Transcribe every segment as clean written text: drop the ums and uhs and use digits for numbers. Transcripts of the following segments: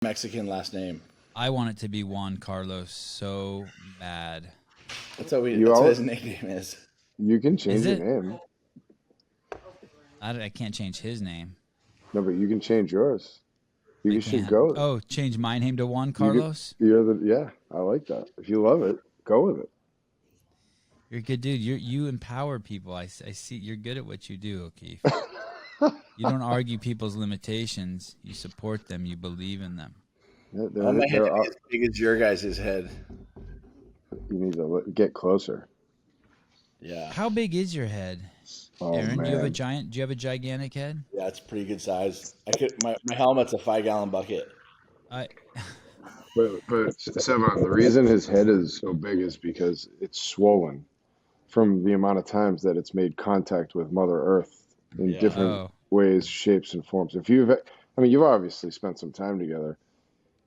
Mexican last name. I want it to be Juan Carlos so bad. That's what his nickname is. You can change your name. I can't change his name. No, but you can change yours. You should go. Oh, change my name to Juan Carlos? Yeah, I like that. If you love it, go with it. You're a good dude. You empower people. I see you're good at what you do, O'Keefe. You don't argue people's limitations. You support them. You believe in them. I want my head to be as big as your guys' head. You need to get closer. Yeah. How big is your head, Aaron? Man. Do you have a gigantic head? Yeah, it's pretty good size. My helmet's a 5-gallon bucket. But Sevan, the reason his head is so big is because it's swollen from the amount of times that it's made contact with Mother Earth in different ways, shapes, and forms. You've obviously spent some time together.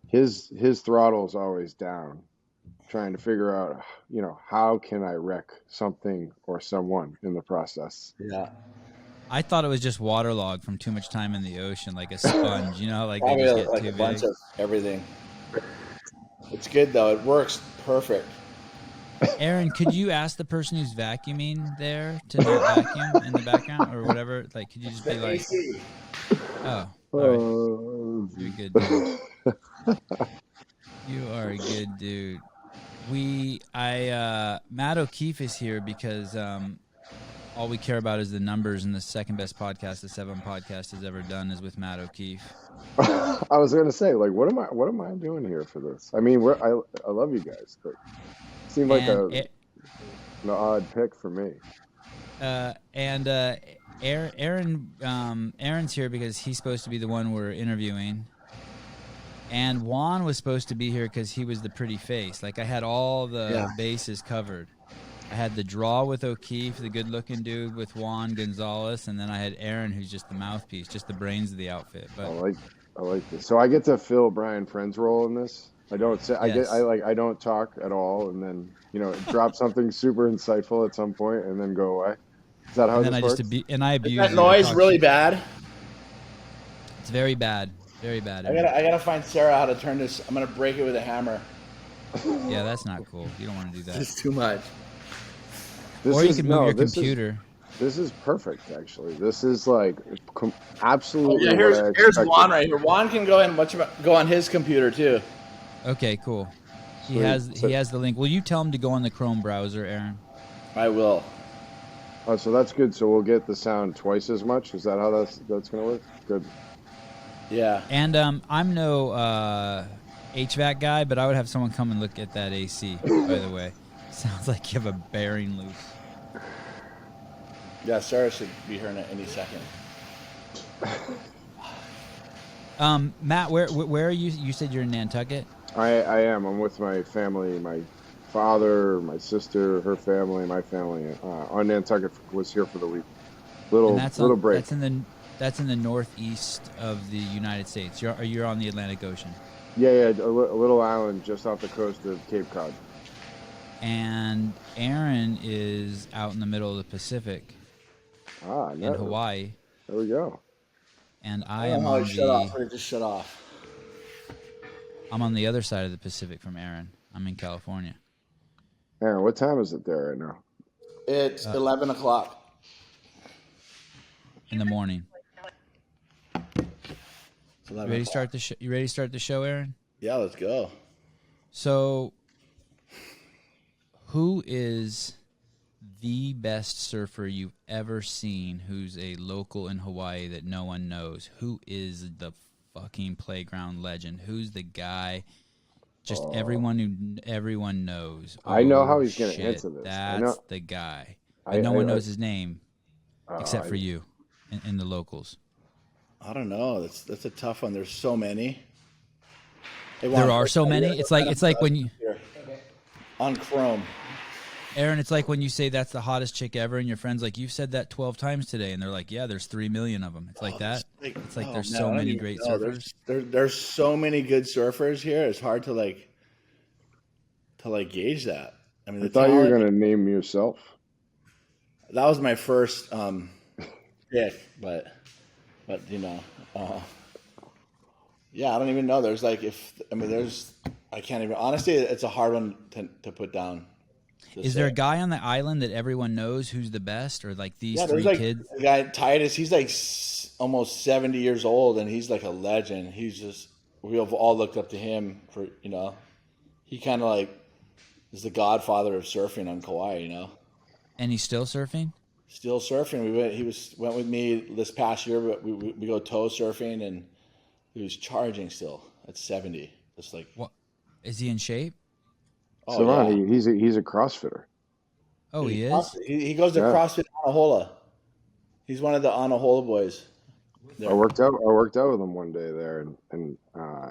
His throttle is always down, trying to figure out, how can I wreck something or someone in the process. Yeah. I thought it was just waterlogged from too much time in the ocean, like a sponge. Like they just get like too a big. bunch of everything. It's good though. It works perfect. Aaron, could you ask the person who's vacuuming there to not vacuum in the background or whatever? Like, could you just be like, "Oh, all right. You're a good dude. You are a good dude." Matt O'Keefe is here because all we care about is the numbers, and the second best podcast the Sevan podcast has ever done is with Matt O'Keefe. I was going to say, like, what am I doing here for this? I mean, I love you guys, but it seemed like an odd pick for me. Aaron's here because he's supposed to be the one we're interviewing. And Juan was supposed to be here because he was the pretty face. Like, I had all the bases covered. I had the draw with O'Keefe, the good-looking dude with Juan Gonzalez, and then I had Aaron, who's just the mouthpiece, just the brains of the outfit. But I like this. So I get to fill Brian Friend's role in this. I don't say I don't talk at all, and then drop something super insightful at some point, and then go away. Is that how this works? I abuse. Is that noise really bad? It's very bad. Very bad. I gotta find Sarah how to turn this. I'm gonna break it with a hammer. Yeah, that's not cool. You don't want to do that. It's too much. Or you can move your computer. This is perfect, actually. This is like absolutely. Yeah, here's Juan right here. Juan can go on his computer too. Okay, cool. He has the link. Will you tell him to go on the Chrome browser, Aaron? I will. Oh, so that's good. So we'll get the sound twice as much. Is that how that's gonna work? Good. Yeah. And I'm no HVAC guy, but I would have someone come and look at that AC, by the way. Sounds like you have a bearing loose. Yeah, Sarah should be here in any second. Matt, where are you? You said you're in Nantucket? I am. I'm with my family, my father, my sister, her family, my family. On Nantucket, was here for the week. Little break. That's in the northeast of the United States. You're on the Atlantic Ocean. Yeah, a little island just off the coast of Cape Cod. And Aaron is out in the middle of the Pacific. In Hawaii. There we go. And I am on just shut off. I'm on the other side of the Pacific from Aaron. I'm in California. Aaron, what time is it there right now? It's 11 o'clock. In the morning. You ready to start the show, Aaron? Yeah, let's go. So, who is the best surfer you've ever seen who's a local in Hawaii that no one knows? Who is the fucking playground legend? Who's the guy just everyone knows? I know how he's going to answer this. That's the guy. No one knows his name except for you and the locals. I don't know. That's a tough one. There's so many. There are so many. It's like when you on Chrome. Aaron, it's like when you say that's the hottest chick ever, and your friend's like, "You've said that 12 times today," and they're like, "Yeah, there's 3 million of them." It's like that. It's like there's so many great surfers. There's so many good surfers here. It's hard to gauge that. I mean, I thought you were going to name yourself. That was my first pick, but Yeah, I don't even know. There's like I can't even honestly. It's a hard one to put down. Is there a guy on the island that everyone knows who's the best, or like these there's three like kids? the guy Titus. He's like almost 70 years old, and he's like a legend. We have all looked up to him for he kind of like is the godfather of surfing on Kauai. And he's still surfing. Still surfing. He went with me this past year, but we go tow surfing, and he was charging still at 70. It's like, what is he in shape? Oh, Sevan, yeah. He's a CrossFitter. Oh, he is. He goes to CrossFit Anahola. He's one of the Anahola boys. There. I worked out with him one day there, and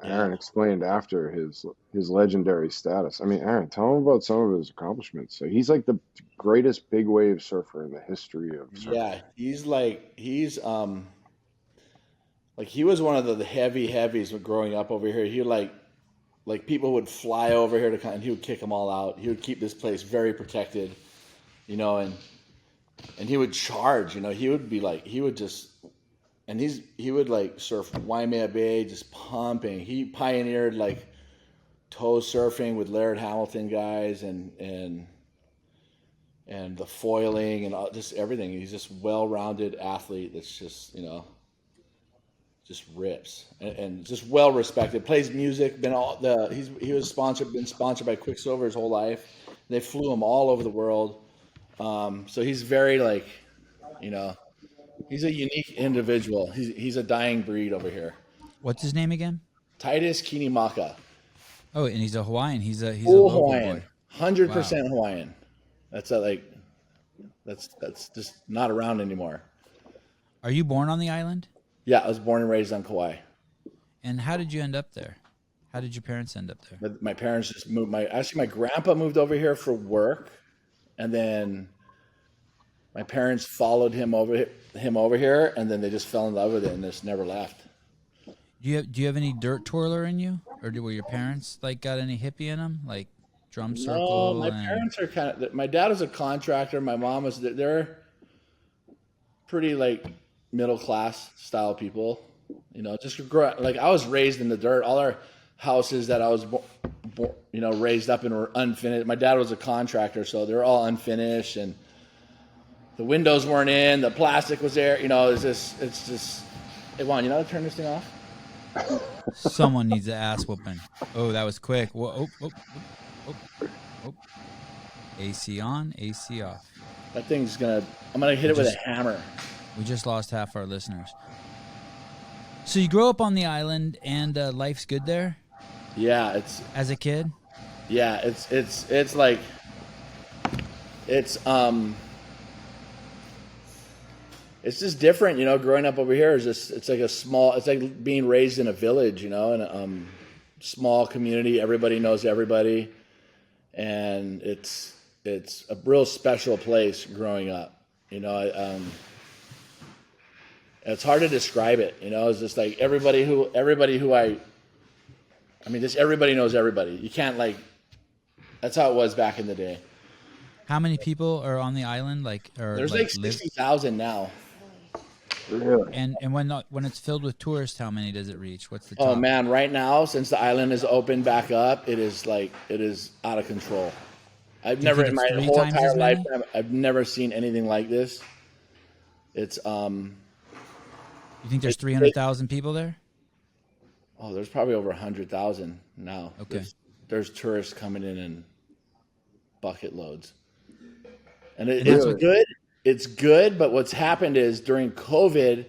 Aaron explained after his legendary status. I mean, Aaron, tell him about some of his accomplishments. So he's like the greatest big wave surfer in the history of surfing. Yeah, he was one of the heavies growing up over here. He like people would fly over here to come, and he would kick them all out. He would keep this place very protected, and he would charge. He would be like he would like surf Waimea Bay, just pumping. He pioneered like tow surfing with Laird Hamilton guys and the foiling and just everything. He's just well-rounded athlete that's just just rips and just well respected. Plays music. Been been sponsored by Quicksilver his whole life. They flew him all over the world. So he's very he's a unique individual. He's a dying breed over here. What's his name again? Titus Kinimaka. Oh, and he's a Hawaiian. He's a Hawaiian. 100% Hawaiian. That's just not around anymore. Are you born on the island? Yeah, I was born and raised on Kauai. And how did you end up there? How did your parents end up there? My parents just moved. My grandpa moved over here for work, and then my parents followed him over here, and then they just fell in love with it and just never left. Do you have any dirt twirler in you, or were your parents got any hippie in them, like drum circle? No, my parents are kind of. My dad was a contractor. My mom was. They're pretty middle class style people. Just I was raised in the dirt. All our houses that I was raised up in were unfinished. My dad was a contractor, so they're all unfinished, and the windows weren't in, the plastic was there. It's just hey Juan, how to turn this thing off? Someone needs an ass whooping. Oh, that was quick. Whoa, oh. AC on, AC off. That thing's I'm gonna hit it with a hammer. We just lost half our listeners. So you grow up on the island, and life's good there? Yeah, as a kid? Yeah, it's just different, growing up over here is just, it's like being raised in a village, in a small community. Everybody knows everybody. And it's a real special place growing up. It's hard to describe it, It's just like everybody who just everybody knows everybody. You can't that's how it was back in the day. How many people are on the island? There's 60,000 now. Really? And when it's filled with tourists, how many does it reach? What's the top? Oh man, right now since the island is opened back up, it is out of control. I've never in my whole entire lifetime I've never seen anything like this. It's You think there's 300,000 people there? Oh, there's probably over 100,000 now. Okay. There's tourists coming in bucket loads. And it's good. It's good, but what's happened is during COVID,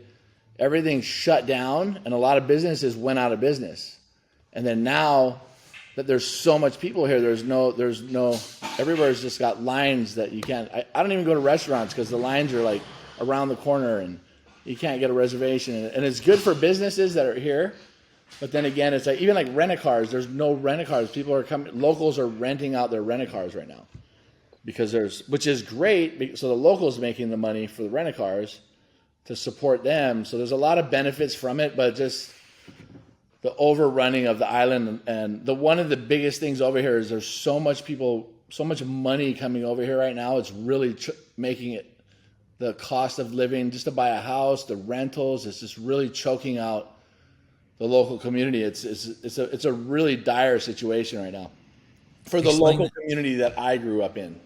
everything shut down and a lot of businesses went out of business. And then now that there's so much people here, there's no everywhere's just got lines that you can't. I don't even go to restaurants because the lines are around the corner and you can't get a reservation. And it's good for businesses that are here. But then again, it's even rent-a-cars. There's no rent-a-cars. People are coming. Locals are renting out their rent-a-cars right now which is great. So the locals making the money for the rent-a-cars to support them. So there's a lot of benefits from it, but just the overrunning of the island and one of the biggest things over here is there's so much money coming over here right now. It's really making it the cost of living just to buy a house, the rentals. It's just really choking out the local community. It's a really dire situation right now for the local community that I grew up in.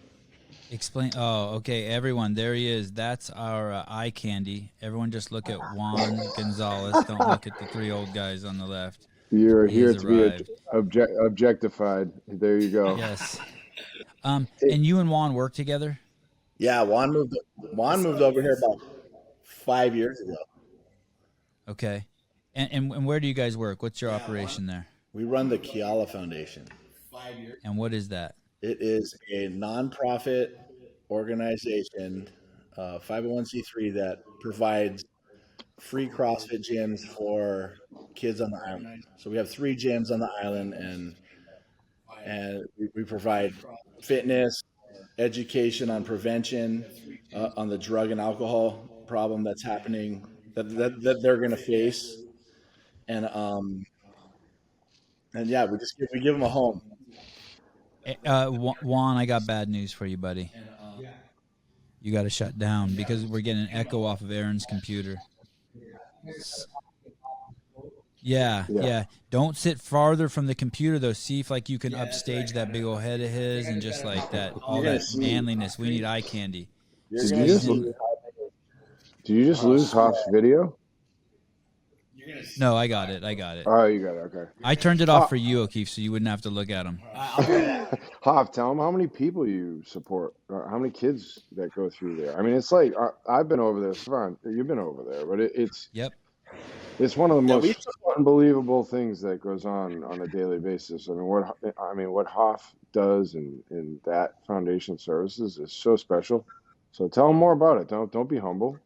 Explain. Oh, okay. Everyone, there he is. That's our eye candy. Everyone, just look at Juan Gonzalez. Don't look at the three old guys on the left. You're here to be objectified. There you go. Yes. And you and Juan work together? Yeah, Juan moved over here about 5 years ago. Okay. And where do you guys work? What's your operation there? We run the Kiala Foundation. And what is that? It is a nonprofit organization, 501c3, that provides free CrossFit gyms for kids on the island. So we have 3 gyms on the island, and we provide fitness, education on prevention, on the drug and alcohol problem that's happening, that they're going to face, and yeah, we give them a home. Juan, I got bad news for you, buddy. You got to shut down because we're getting an echo off of Aaron's computer. Yeah. Don't sit farther from the computer though. See if you can upstage that big old head of his and just like that, all that manliness. We need eye candy. Did you just lose Hoff's video? No, I got it. Oh, you got it. Okay. I turned it off for you, O'Keefe, so you wouldn't have to look at him. Hoff, tell them how many people you support, or how many kids that go through there. I mean, it's like I've been over there. Sevan, you've been over there, but it's one of the most unbelievable things that goes on a daily basis. I mean, what Hoff does in that foundation services is so special. So tell them more about it. Don't be humble.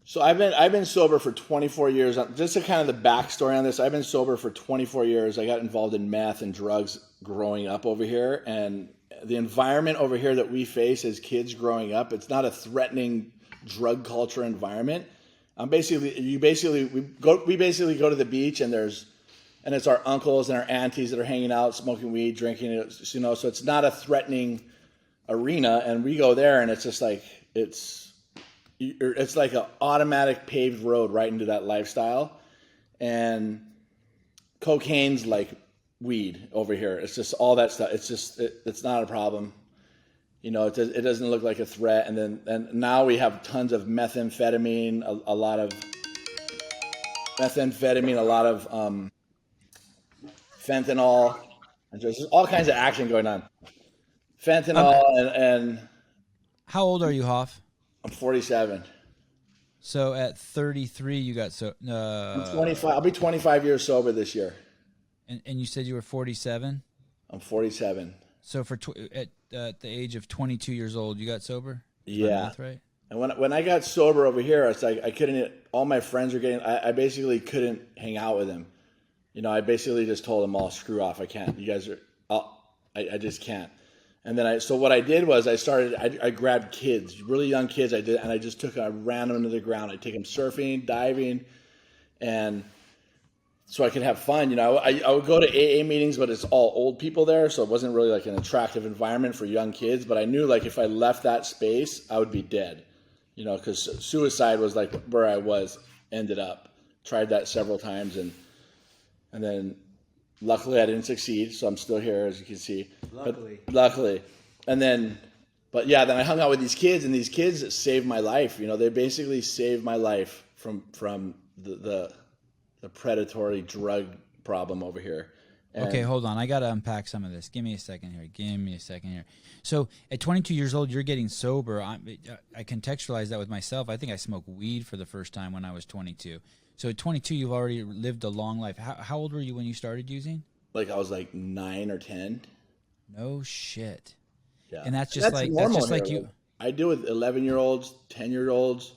So I've been sober for 24 years. Just to kind of the backstory on this, I've been sober for 24 years. I got involved in meth and drugs growing up over here, and the environment over here that we face as kids growing up, it's not a threatening drug culture environment. We basically go to the beach, and it's our uncles and our aunties that are hanging out, smoking weed, drinking it, so it's not a threatening arena. And we go there, and it's just like it's like an automatic paved road right into that lifestyle. And cocaine's like weed over here. It's just all that stuff. It's not a problem. It doesn't look like a threat. And now we have tons of methamphetamine, a lot of fentanyl, and there's all kinds of action going on. Fentanyl and how old are you, Hoff? I'm 47. So at 33, you got I'm 25. I'll be 25 years sober this year. And you said you were 47? I'm 47. So at the age of 22 years old, you got sober? Yeah. Math, right? And when I got sober over here, it's like I couldn't. All my friends were getting. I basically couldn't hang out with them. I basically just told them all, screw off. I can't. You guys are. I just can't. And then so what I did was I grabbed kids, really young kids. I ran them into the ground. I take them surfing, diving, and so I could have fun. I would go to AA meetings, but it's all old people there, so it wasn't really like an attractive environment for young kids. But I knew like if I left that space, I would be dead. Because suicide was like where I ended up. Tried that several times, and then luckily I didn't succeed, so I'm still here, as you can see. Luckily. And then I hung out with these kids, and these kids saved my life. They basically saved my life from the predatory drug problem over here. Okay, hold on. I got to unpack some of this. Give me a second here. So at 22 years old, you're getting sober. I contextualize that with myself. I think I smoked weed for the first time when I was 22. So at 22, you've already lived a long life. How old were you when you started using? Like I was like 9 or 10. No shit. Yeah. And that's just like you. I deal with 11-year-olds, 10-year-olds,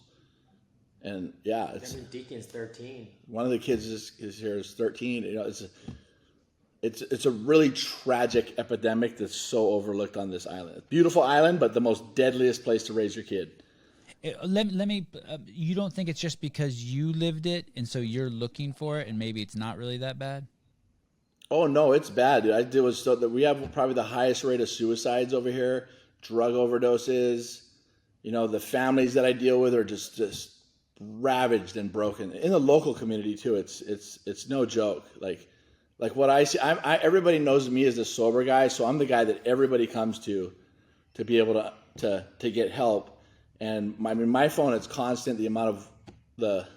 and yeah, Deacon's 13. One of the kids is here is 13. It's a really tragic epidemic that's so overlooked on this island. Beautiful island, but the most deadliest place to raise your kid. Let me. You don't think it's just because you lived it, and so you're looking for it, and maybe it's not really that bad? Oh no, it's bad, dude. We have probably the highest rate of suicides over here, drug overdoses. The families that I deal with are just ravaged and broken in the local community too. It's no joke. Like what I see, everybody knows me as the sober guy, so I'm the guy that everybody comes to be able to get help. And my phone, it's constant. The amount of the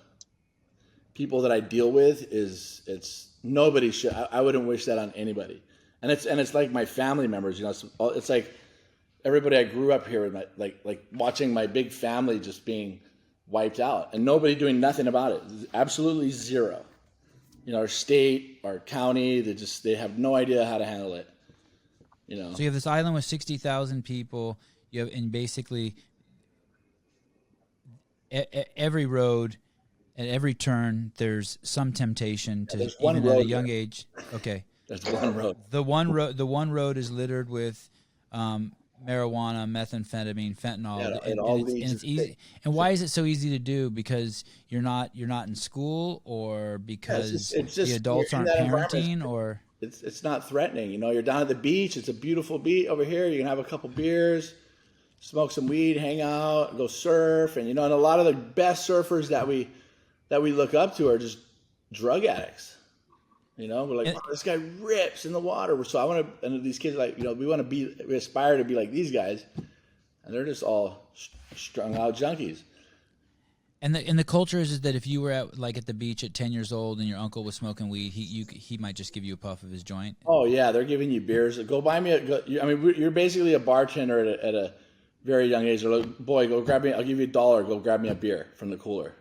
people that I deal with it's nobody should. I wouldn't wish that on anybody. And it's like my family members. It's like everybody I grew up here with, like watching my big family just being wiped out and nobody doing nothing about it. Absolutely zero. Our state, our county, they have no idea how to handle it. So you have this island with 60,000 people. You have, and basically every road, at every turn, there's some temptation to, even at a young age. Okay. There's one road. The one road is littered with marijuana, methamphetamine, fentanyl, and it's easy. And why is it so easy to do? Because you're not in school, or because the adults aren't parenting, or it's not threatening. You're down at the beach. It's a beautiful beach over here. You can have a couple beers, smoke some weed, hang out, go surf, and and a lot of the best surfers that we look up to are just drug addicts. We're like, wow, this guy rips in the water. So I want to, and these kids are like, we aspire to be like these guys, and they're just all strung out junkies. And the culture is that if you were at the beach at 10 years old and your uncle was smoking weed, he might just give you a puff of his joint. Oh yeah, they're giving you beers. Go buy me you're basically a bartender at a very young age. They're like, boy, go grab me. I'll give you $1. Go grab me a beer from the cooler.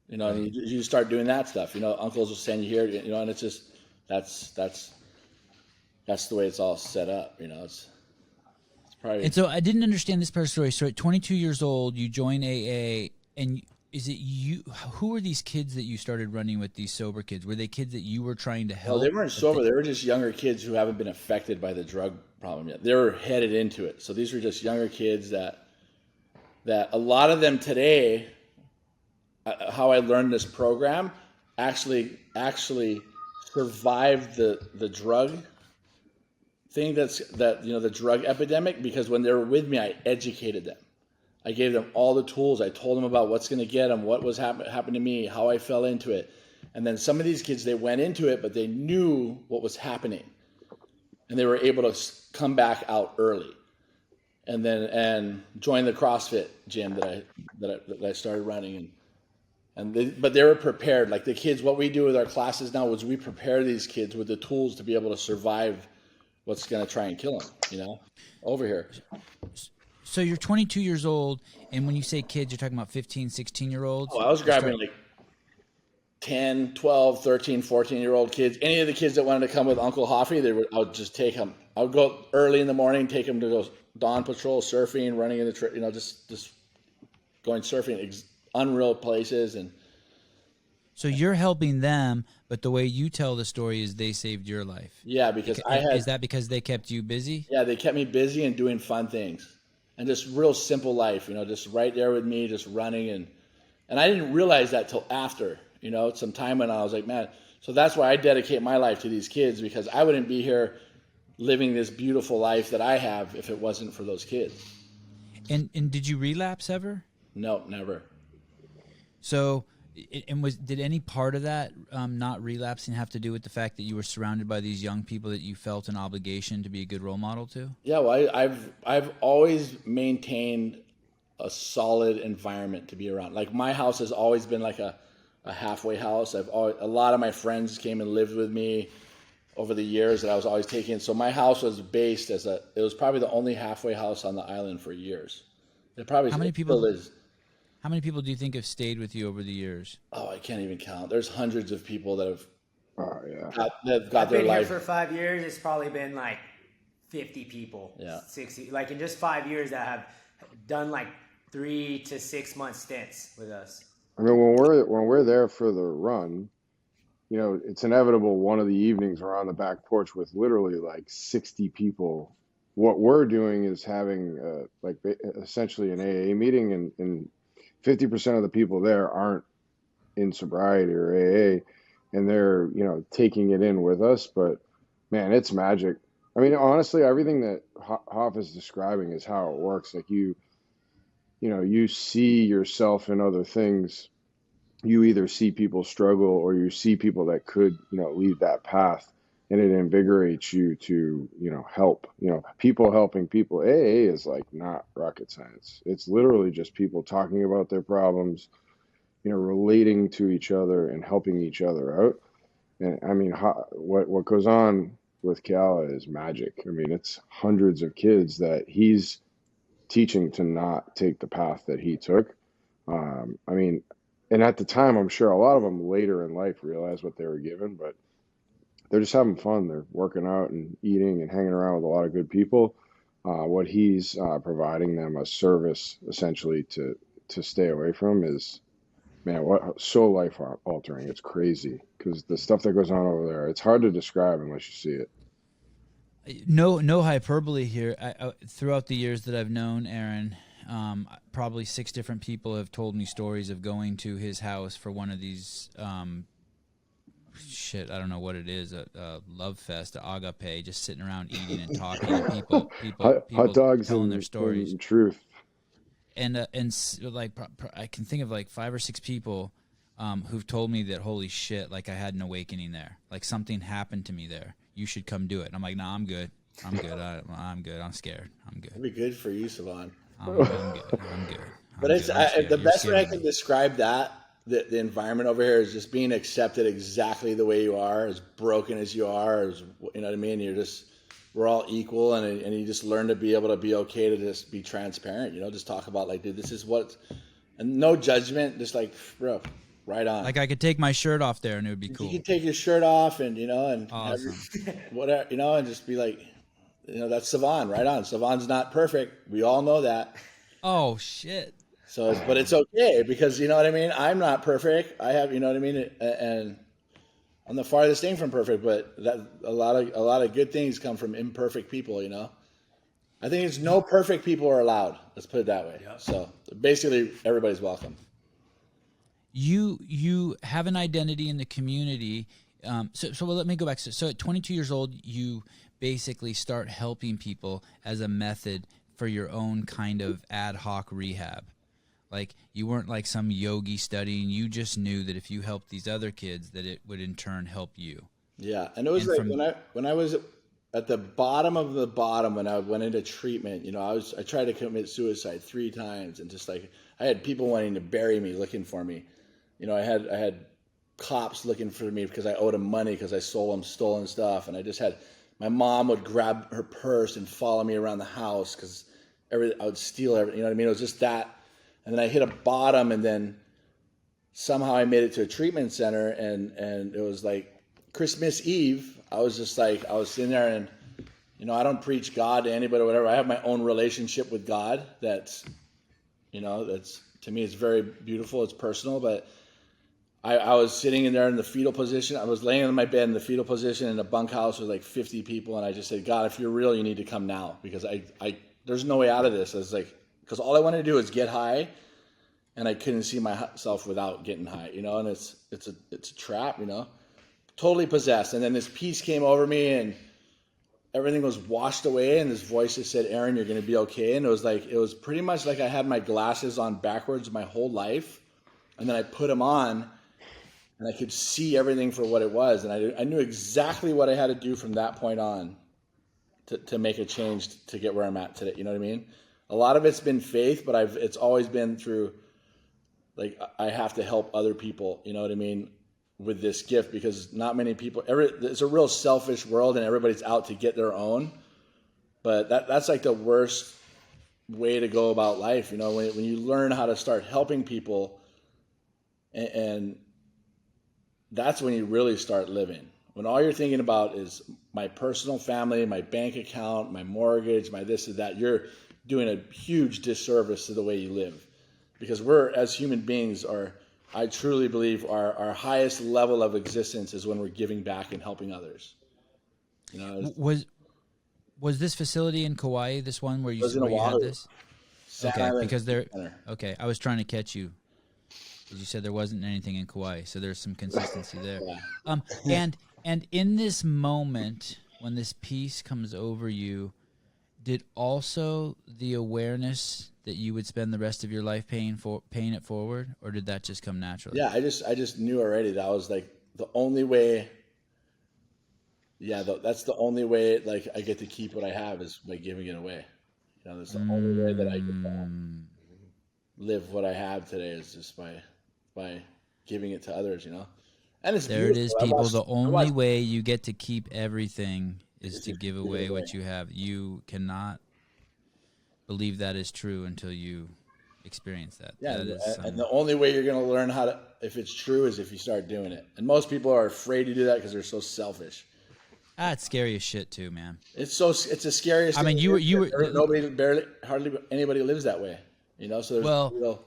And you start doing that stuff. Uncles will send you here. And it's just. That's the way it's all set up, It's probably. And so I didn't understand this part of the story. So at 22 years old, you join AA, and is it you? Who were these kids that you started running with? These sober kids? Were they kids that you were trying to help? No, they weren't sober. They were just younger kids who haven't been affected by the drug problem yet. They were headed into it. So these were just younger kids that a lot of them today. How I learned this program actually survived the drug thing, the drug epidemic, because when they were with me, I educated them. I gave them all the tools. I told them about what's going to get them, what was happened to me, how I fell into it. And then some of these kids, they went into it, but they knew what was happening, and they were able to come back out early, and join the CrossFit gym that I started running. But they were prepared. Like the kids, what we do with our classes now is we prepare these kids with the tools to be able to survive what's going to try and kill them, over here. So you're 22 years old, and when you say kids, you're talking about 15, 16-year-olds? Oh, I was grabbing like 10, 12, 13, 14-year-old kids. Any of the kids that wanted to come with Uncle Hoffy, I would just take them. I would go early in the morning, take them to go dawn patrol, surfing, running in the just going surfing. Unreal places. And so you're helping them, but the way you tell the story is they saved your life. Yeah, because is that because they kept you busy? Yeah, they kept me busy and doing fun things, and just real simple life. Just right there with me, just running, and I didn't realize that till after. Some time went on. I was like, man. So that's why I dedicate my life to these kids, because I wouldn't be here living this beautiful life that I have if it wasn't for those kids. And did you relapse ever? No, never. So, did any part of that not relapsing have to do with the fact that you were surrounded by these young people that you felt an obligation to be a good role model to? Yeah, well, I've always maintained a solid environment to be around. Like my house has always been like a halfway house. A lot of my friends came and lived with me over the years that I was always taking. So my house was based it was probably the only halfway house on the island for years. It probably still is. How many people do you think have stayed with you over the years? Oh, I can't even count. There's hundreds of people that have got their life. I've been here for 5 years. It's probably been like 50 people, 60, like in just 5 years that have done like 3 to 6 month stints with us. I mean, when we're there for the run, it's inevitable. One of the evenings we're on the back porch with literally like 60 people. What we're doing is having essentially an AA meeting, and 50% of the people there aren't in sobriety or AA, and they're, taking it in with us. But man, it's magic. I mean, honestly, everything that Hoff is describing is how it works. Like you see yourself in other things you either see people struggle or you see people that could, leave that path, and it invigorates you to, help. People helping people. AA is like not rocket science. It's literally just people talking about their problems, relating to each other and helping each other out. And I mean, what goes on with Kiala is magic. I mean, it's hundreds of kids that he's teaching to not take the path that he took. I mean, and at the time, I'm sure a lot of them later in life realized what they were given, but they're just having fun. They're working out and eating and hanging around with a lot of good people. What he's providing them a service essentially to stay away from is, man, what so life altering. It's crazy because the stuff that goes on over there, it's hard to describe unless you see it. No hyperbole here. Throughout the years that I've known Aaron, probably 6 different people have told me stories of going to his house for one of these, I don't know what it is, a love fest, a agape, just sitting around eating and talking to people hot dogs telling their stories. And truth. And like I can think of like 5 or 6 people who've told me that, holy shit, like I had an awakening there, like something happened to me there. You should come do it. And I'm like, nah, I'm good. I'm good. I'm good. I'm scared. I'm good. It'd be good for you, Sevan. I'm good. But the best way I can describe that, the environment over here is just being accepted exactly the way you are, as broken as you are, as, you know what I mean? We're all equal, and you just learn to be able to be okay to just be transparent, just talk about like, dude, this is what, and no judgment, just like, bro, right on. Like I could take my shirt off there and it would be cool. You could take your shirt off and, and awesome. Whatever, and just be like, that's Sevan, right on. Sevan's not perfect. We all know that. Oh, shit. So, but it's okay because, you know what I mean? I'm not perfect. I have, you know what I mean? And I'm the farthest thing from perfect, but that a lot of good things come from imperfect people, I think it's no perfect people are allowed. Let's put it that way. Yeah. So basically everybody's welcome. You have an identity in the community. So let me go back. So at 22 years old, you basically start helping people as a method for your own kind of ad hoc rehab. Like you weren't like some yogi studying. You just knew that if you helped these other kids, that it would in turn help you. Yeah, and it was when I was at the bottom of the bottom when I went into treatment. I tried to commit suicide 3 times, and just like I had people wanting to bury me, looking for me. I had cops looking for me because I owed them money because I sold them stolen stuff, and I just had my mom would grab her purse and follow me around the house because I would steal everything. You know what I mean? It was just that. And then I hit a bottom, and then somehow I made it to a treatment center, and it was like Christmas Eve. I was sitting there, and I don't preach God to anybody or whatever. I have my own relationship with God. That's to me, it's very beautiful. It's personal, but I was sitting in there in the fetal position. I was laying in my bed in the fetal position in a bunkhouse with like 50 people, and I just said, God, if you're real, you need to come now because there's no way out of this. I was like, because all I wanted to do is get high, and I couldn't see myself without getting high, and it's a trap, totally possessed. And then this peace came over me, and everything was washed away, and this voice just said, Aaron, you're going to be okay. And it was pretty much like I had my glasses on backwards my whole life, and then I put them on, and I could see everything for what it was, and I knew exactly what I had to do from that point on to make a change to get where I'm at today. You know what I mean? A lot of it's been faith, but it's always been through, like, I have to help other people, you know what I mean, with this gift, because not many people, it's a real selfish world, and everybody's out to get their own. But that's like the worst way to go about life, when you learn how to start helping people, and that's when you really start living. When all you're thinking about is my personal family, my bank account, my mortgage, my this and that, you're doing a huge disservice to the way you live. Because we're, as human beings, I truly believe our highest level of existence is when we're giving back and helping others. Was this facility in Kauai, this one where you had this? Okay, because okay, I was trying to catch you. You said there wasn't anything in Kauai, so there's some consistency there. Yeah. And in this moment, when this peace comes over you, did also the awareness that you would spend the rest of your life paying it forward, or did that just come naturally? Yeah, I just knew already that was like the only way. Yeah, that's the only way. Like I get to keep what I have is by giving it away. You know, that's the only way that I get to live what I have today is just by giving it to others. You know, and it's there. It is, people. The only watched, way you get to keep everything is to give away what you have. You cannot believe that is true until you experience that. Yeah, that and the only way you're going to learn if it's true is if you start doing it. And most people are afraid to do that because they're so selfish. It's scary as shit too, man. It's the scariest. I mean, you were hardly anybody lives that way, you know. So there's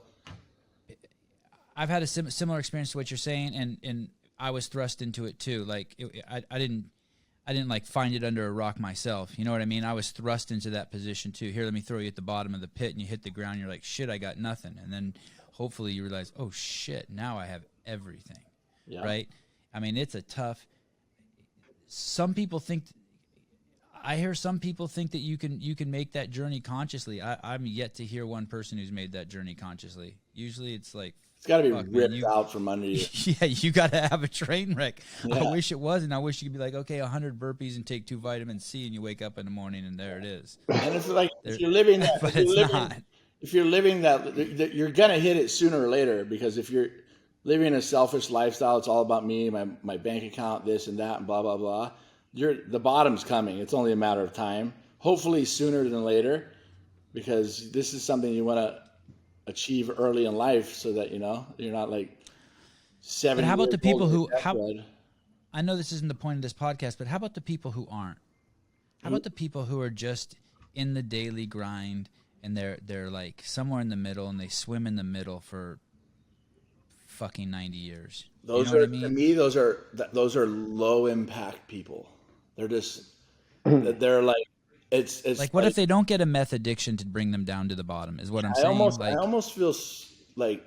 I've had a similar experience to what you're saying, and I was thrust into it too. Like I didn't like find it under a rock myself. You know what I mean? I was thrust into that position too. Here, let me throw you at the bottom of the pit, and you hit the ground. You're like, shit, I got nothing. And then hopefully you realize, oh shit, now I have everything. Yeah. Right? I mean, it's a tough. Some people think. I hear some people think that you can make that journey consciously. I'm yet to hear one person who's made that journey consciously. Usually, it's like. It's got to be ripped out from under you. Yeah, you got to have a train wreck. Yeah. I wish it wasn't. I wish you could be like, okay, 100 burpees and take 2 vitamin C, and you wake up in the morning and there it is. And it's like if you're living that, but it's not. If you're living that, you're gonna hit it sooner or later because if you're living a selfish lifestyle, it's all about me, my bank account, this and that, and blah blah blah. The bottom's coming. It's only a matter of time. Hopefully sooner than later, because this is something you want to achieve early in life so that you're not like 70. But how about the people who I know this isn't the point of this podcast, but how about the people who aren't? How about the people who are just in the daily grind and they're like somewhere in the middle and they swim in the middle for fucking 90 years? Those are, to me, those are low impact people. They're just they're like it's like what if they don't get a meth addiction to bring them down to the bottom is what I'm saying. I almost feel like,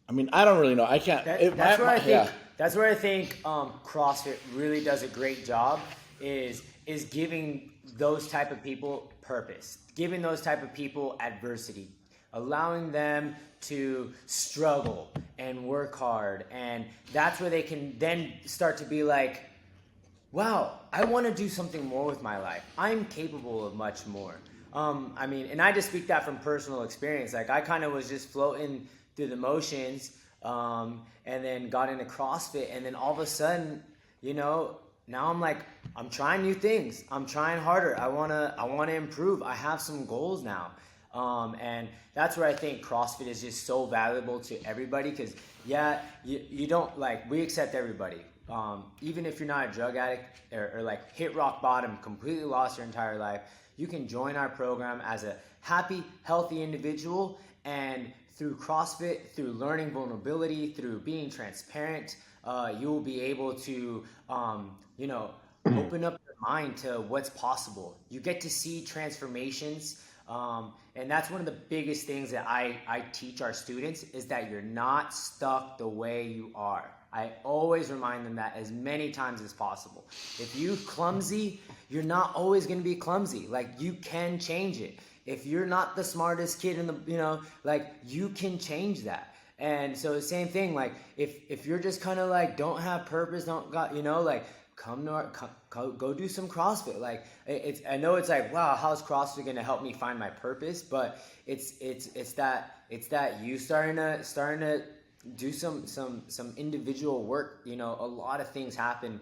I mean, I don't really know. I can't. That's where I think CrossFit really does a great job is giving those type of people purpose, giving those type of people adversity, allowing them to struggle and work hard. And that's where they can then start to be like, wow, I want to do something more with my life. I'm capable of much more. I mean, and I just speak that from personal experience. Like I kind of was just floating through the motions, and then got into CrossFit, and then all of a sudden, now I'm like, I'm trying new things. I'm trying harder. I wanna improve. I have some goals now, and that's where I think CrossFit is just so valuable to everybody. Because you don't we accept everybody. Even if you're not a drug addict or like hit rock bottom, completely lost your entire life, you can join our program as a happy, healthy individual. And through CrossFit, through learning vulnerability, through being transparent, you will be able to, open up your mind to what's possible. You get to see transformations. And that's one of the biggest things that I teach our students is that you're not stuck the way you are. I always remind them that as many times as possible. If you're clumsy, you're not always going to be clumsy. Like you can change it. If you're not the smartest kid in the, you can change that. And so the same thing, like if you're just kind of like, don't have purpose, go do some CrossFit. Like I know it's like, wow, how's CrossFit going to help me find my purpose? But it's that you starting to do some individual work. A lot of things happen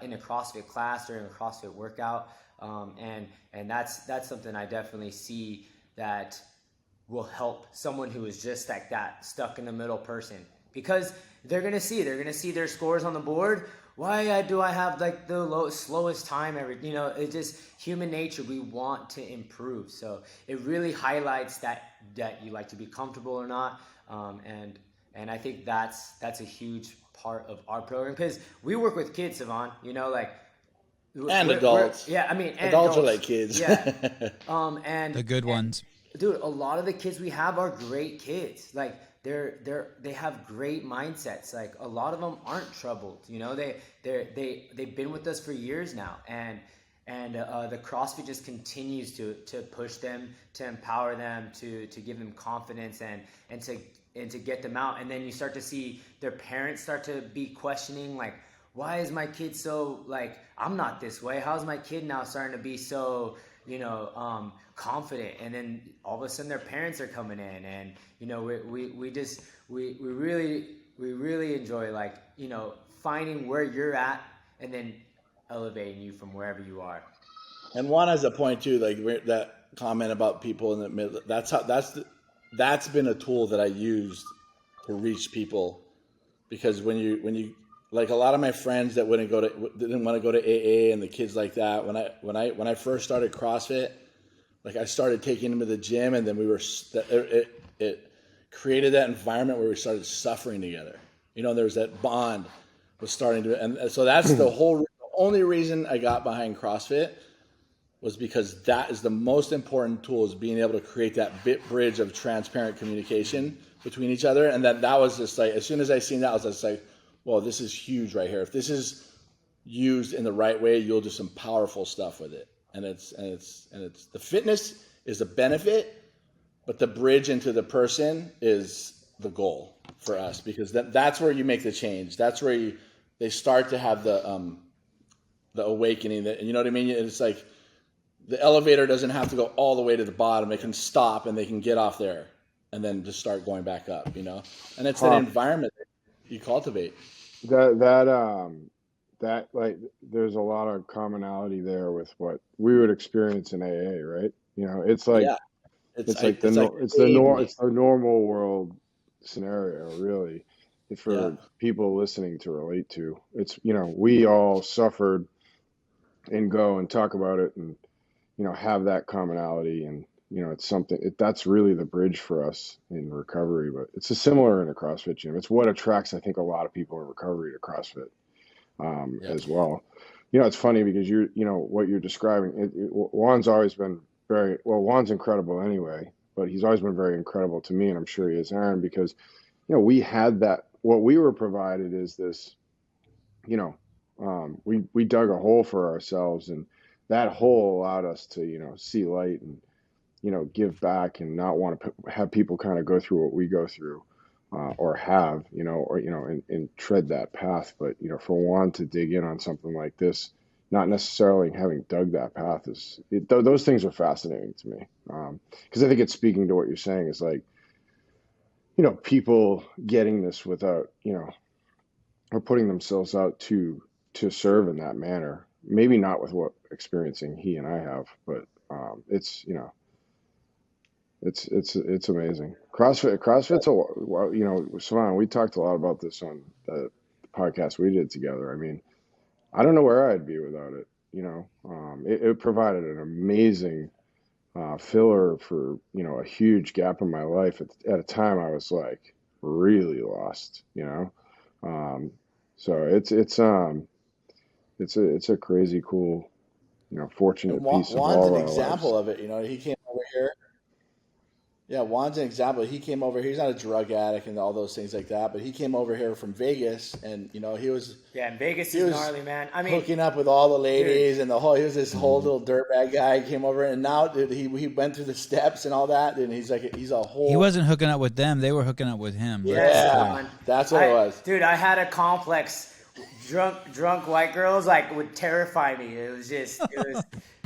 in a CrossFit class or in a CrossFit workout, and that's something I definitely see that will help someone who is just like that stuck in the middle person, because they're gonna see their scores on the board. Why do I have like the slowest time ever? It's just human nature. We want to improve, so it really highlights that you like to be comfortable or not, and I think that's a huge part of our program, because we work with kids, Sevan, and adults. And adults are like kids. Yeah. And the good ones. Dude, a lot of the kids we have are great kids. Like they have great mindsets. Like a lot of them aren't troubled. They've been with us for years now, and And the CrossFit just continues to push them, to empower them, to give them confidence and to get them out. And then you start to see their parents start to be questioning, like, why is my kid so, like, I'm not this way. How's my kid now starting to be so, confident? And then all of a sudden their parents are coming in, and, we really enjoy, like, finding where you're at and then elevating you from wherever you are. And Juan has a point too, like that comment about people in the middle. That's been a tool that I used to reach people, because when you like, a lot of my friends that didn't want to go to AA and the kids like that, when I first started CrossFit, like, I started taking them to the gym, and then it created that environment where we started suffering together. There was that bond was starting to, and so that's the only reason I got behind CrossFit, was because that is the most important tool, is being able to create that bridge of transparent communication between each other. And that was just like, as soon as I seen that, I was just like, well, this is huge right here. If this is used in the right way, you'll do some powerful stuff with it. And it's the fitness is the benefit, but the bridge into the person is the goal for us, because that's where you make the change. That's where they start to have the awakening, that, you know what I mean? It's like the elevator doesn't have to go all the way to the bottom. It can stop and they can get off there and then just start going back up, and it's that environment that you cultivate. That like, there's a lot of commonality there with what we would experience in AA, right? It's like, yeah. It's the normal world scenario, really, for people listening to relate to. It's, we all suffered and go and talk about it, and, have that commonality, and, it's something that's really the bridge for us in recovery. But it's similar in a CrossFit gym. It's what attracts, I think, a lot of people in recovery to CrossFit as well. It's funny because what you're describing, Juan's always been Juan's incredible anyway, but he's always been very incredible to me, and I'm sure he is Aaron, because, we had that, what we were provided is this, we dug a hole for ourselves, and that hole allowed us to, see light and, give back, and not want to have people kind of go through what we go through, or have, and tread that path. But, for Juan to dig in on something like this, not necessarily having dug that path, those things are fascinating to me. Because I think it's speaking to what you're saying, is like, people getting this without, or putting themselves out to serve in that manner. Maybe not with what experiencing he and I have, but it's amazing. CrossFit's Sevan, we talked a lot about this on the podcast we did together. I mean, I don't know where I'd be without it. It provided an amazing filler for, a huge gap in my life at a time I was like really lost, so it's a crazy cool, fortunate piece of all our lives. Juan's an example of it. He came over here. Yeah, Juan's an example. He came over here. He's not a drug addict and all those things like that, but he came over here from Vegas, and he was in Vegas. He was gnarly, man. I mean, hooking up with all the ladies, and he was this whole little dirtbag guy. He came over, and now he went through the steps and all that, and he's a whole. He wasn't hooking up with them; they were hooking up with him. Yeah, that's what it was, dude. I had a complex. Drunk white girls would terrify me. It was just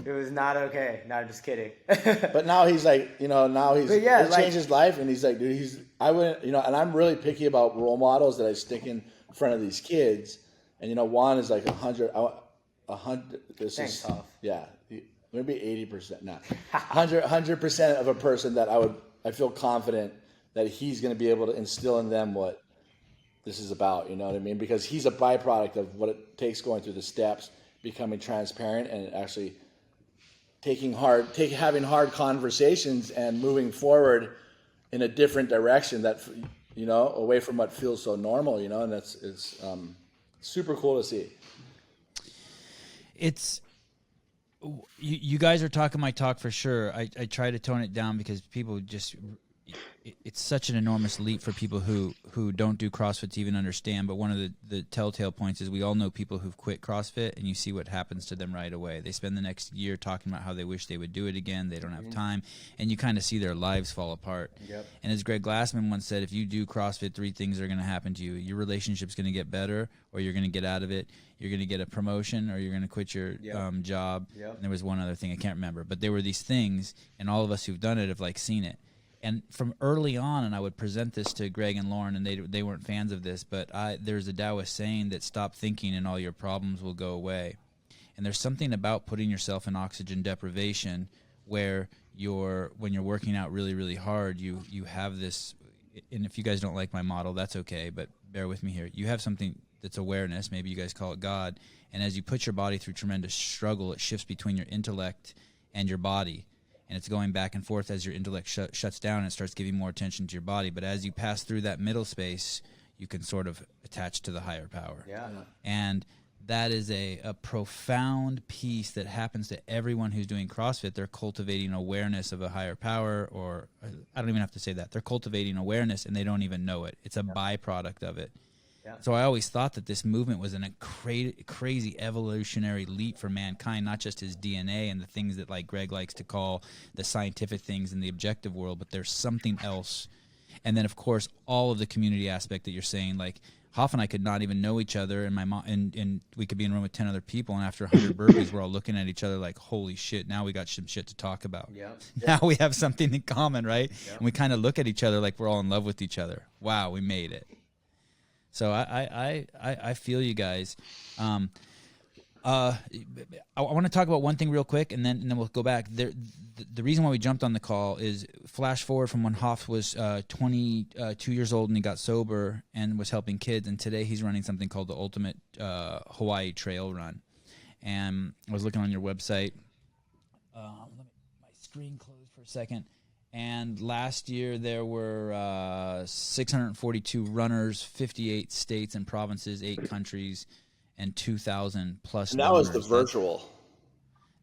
it was not okay. No, I'm just kidding. But now he's like, now he's changed his life, and he's like, dude, I wouldn't, and I'm really picky about role models that I stick in front of these kids. And Juan is like 100. This Thanks, is tough. Yeah, maybe 80%, not 100% of a person that I feel confident that he's going to be able to instill in them what this is about, you know what I mean? Because he's a byproduct of what it takes going through the steps, becoming transparent, and actually having hard conversations and moving forward in a different direction that, away from what feels so normal, and it's super cool to see. It's, you guys are talking my talk for sure. I try to tone it down because people just, it's such an enormous leap for people who don't do CrossFit to even understand. But one of the telltale points is we all know people who've quit CrossFit, and you see what happens to them right away. They spend the next year talking about how they wish they would do it again. They don't have time, and you kind of see their lives fall apart. Yep. And as Greg Glassman once said, if you do CrossFit, 3 things are going to happen to you. Your relationship's going to get better, or you're going to get out of it. You're going to get a promotion, or you're going to quit your job. Yep. And there was one other thing I can't remember, but there were these things, and all of us who've done it have like seen it. And from early on, and I would present this to Greg and Lauren, and they weren't fans of this, but there's a Taoist saying that stop thinking and all your problems will go away. And there's something about putting yourself in oxygen deprivation where when you're working out really, really hard, you have this, and if you guys don't like my model, that's okay, but bear with me here. You have something that's awareness, maybe you guys call it God, and as you put your body through tremendous struggle, it shifts between your intellect and your body. And it's going back and forth as your intellect shuts down and it starts giving more attention to your body. But as you pass through that middle space, you can sort of attach to the higher power. Yeah. And that is a profound piece that happens to everyone who's doing CrossFit. They're cultivating awareness of a higher power, or I don't even have to say that. They're cultivating awareness and they don't even know it. It's a byproduct of it. Yeah. So I always thought that this movement was a crazy evolutionary leap for mankind, not just his DNA and the things that like Greg likes to call the scientific things in the objective world, but there's something else. And then, of course, all of the community aspect that you're saying, like Hoff and I could not even know each other, and my mom and we could be in a room with 10 other people, and after 100 burpees, we're all looking at each other like, holy shit, now we got some shit to talk about. Yeah. Now we have something in common, right? Yep. And we kind of look at each other like we're all in love with each other. Wow, we made it. So I feel you guys. I want to talk about one thing real quick, and then we'll go back. The reason why we jumped on the call is flash forward from when Hoff was 22 years old and he got sober and was helping kids, and today he's running something called the Ultimate Hawaii Trail Run. And I was looking on your website. Let me, my screen closed for a second. And last year there were 642 runners, 58 states and provinces, 8 countries, and 2,000 plus. And that was the virtual.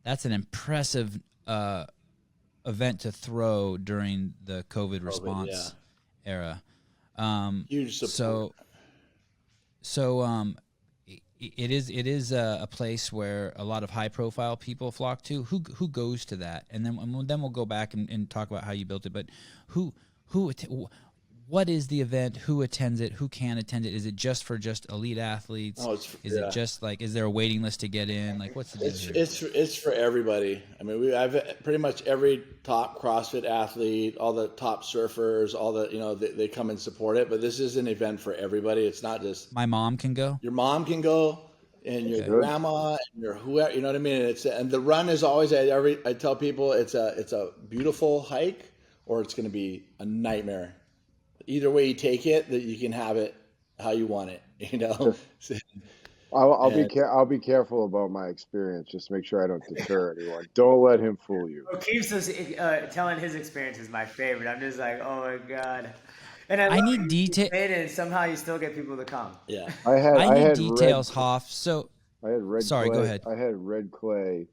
That's an impressive event to throw during the COVID response era. Huge support. So it is a place where a lot of high profile people flock to. Who goes to that? And then we'll go back and talk about how you built it. But what is the event? Who attends it? Who can attend it? Is it just for elite athletes? It just like, is there a waiting list to get in? Like, what's the deal here? It's for everybody. I mean, I've pretty much every top CrossFit athlete, all the top surfers, all the they come and support it. But this is an event for everybody. It's not just my mom can go. Your mom can go, and your grandma, and your whoever. You know what I mean? And the run is always I tell people it's a beautiful hike, or it's going to be a nightmare. Either way you take it, that you can have it how you want it, you know. I'll be careful about my experience. Just make sure I don't deter anyone. Don't let him fool you. Keeps us telling his experience is my favorite. I'm just like, oh my god. And I need detail. And somehow you still get people to come. Yeah, I need details, Hoff. So I had red. Sorry, clay. Go ahead. I had red clay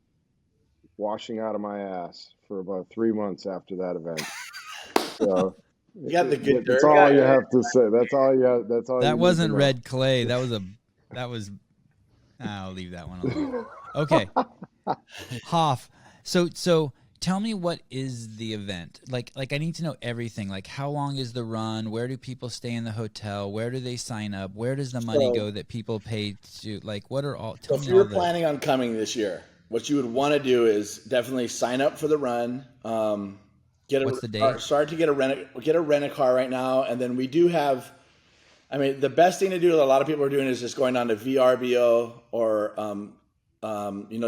washing out of my ass for about 3 months after that event. So. You got the good dirt. That's all you have to say. That's all you have. That's all. That wasn't red clay. That was. I'll leave that one alone. Okay, Hoff. So tell me, what is the event? Like I need to know everything. Like, how long is the run? Where do people stay in the hotel? Where do they sign up? Where does the money go that people pay to? Like, what are all? So if you're planning on coming this year, what you would want to do is definitely sign up for the run. What's the date? Start to get a rent-a-car right now, and then we do have. I mean, the best thing to do that a lot of people are doing is just going on to VRBO or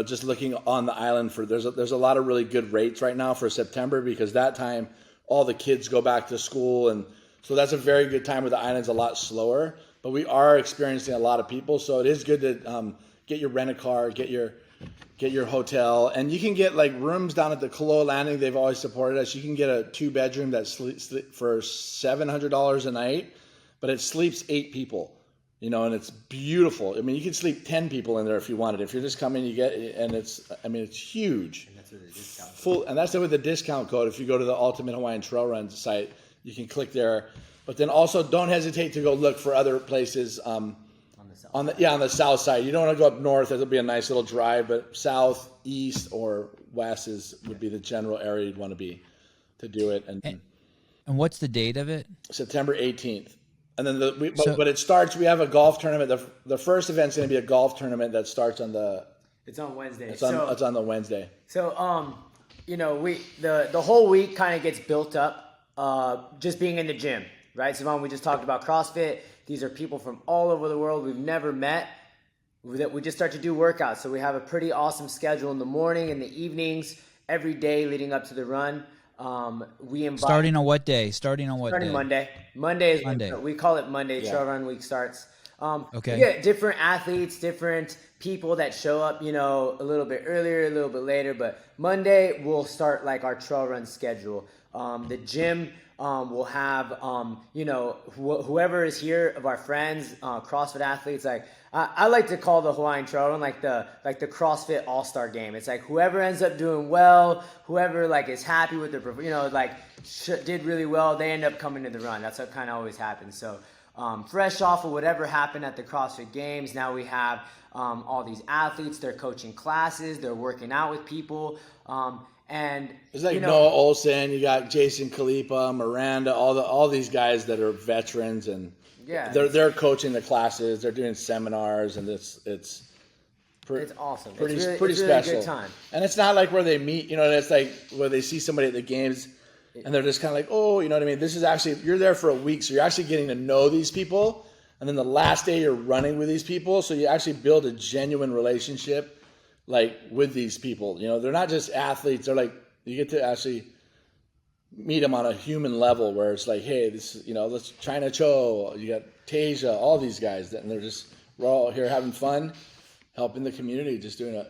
just looking on the island for. There's a lot of really good rates right now for September, because that time all the kids go back to school, and so that's a very good time where the island's a lot slower. But we are experiencing a lot of people, so it is good to get your rent-a-car, get your hotel, and you can get like rooms down at the Kaloa Landing. They've always supported us. You can get a 2-bedroom that sleeps for $700 a night, but it sleeps 8 people, and it's beautiful. I mean, you can sleep 10 people in there if you wanted. If you're just coming, you get, and it's huge. And that's with the discount code. If you go to the Ultimate Hawaiian Trail Run site, you can click there. But then also don't hesitate to go look for other places on the south side. You don't want to go up north. It'll be a nice little drive, but south, east, or west would be the general area you'd want to be to do it. And what's the date of it? September 18th. And then but it starts. We have a golf tournament. The first event's going to be a golf tournament that starts on the. It's on Wednesday. It's on the Wednesday. So the whole week kind of gets built up just being in the gym, right? Sevan, we just talked about CrossFit. These are people from all over the world we've never met. We just start to do workouts. So we have a pretty awesome schedule in the morning and the evenings, every day leading up to the run. Starting on what day? Starting Monday. Monday is Monday. We call it Monday. Trail Run Week starts. Okay. We get different athletes, different people that show up, a little bit earlier, a little bit later. But Monday we'll start like our trail run schedule. The gym will have whoever is here of our friends, CrossFit athletes. Like I like to call the Hawaiian Trail Run like the CrossFit All-Star Game. It's like whoever ends up doing well, whoever like is happy with their, did really well, they end up coming to the run. That's what kind of always happens. So fresh off of whatever happened at the CrossFit Games, now we have all these athletes. They're coaching classes. They're working out with people. And it's like Noah Olsen, you got Jason Kalipa, Miranda, all these guys that are veterans, and they're coaching the classes, they're doing seminars, and it's awesome. Pretty it's special. Really a good time. And it's not like where they meet, it's like where they see somebody at the games and they're just kind of like, oh, you know what I mean? This is actually, you're there for a week, so you're actually getting to know these people, and then the last day you're running with these people, so you actually build a genuine relationship like with these people. They're not just athletes. They're like, you get to actually meet them on a human level where it's like, hey, this, let's China Cho, you got Tasia, all these guys, and we're all here having fun, helping the community, just doing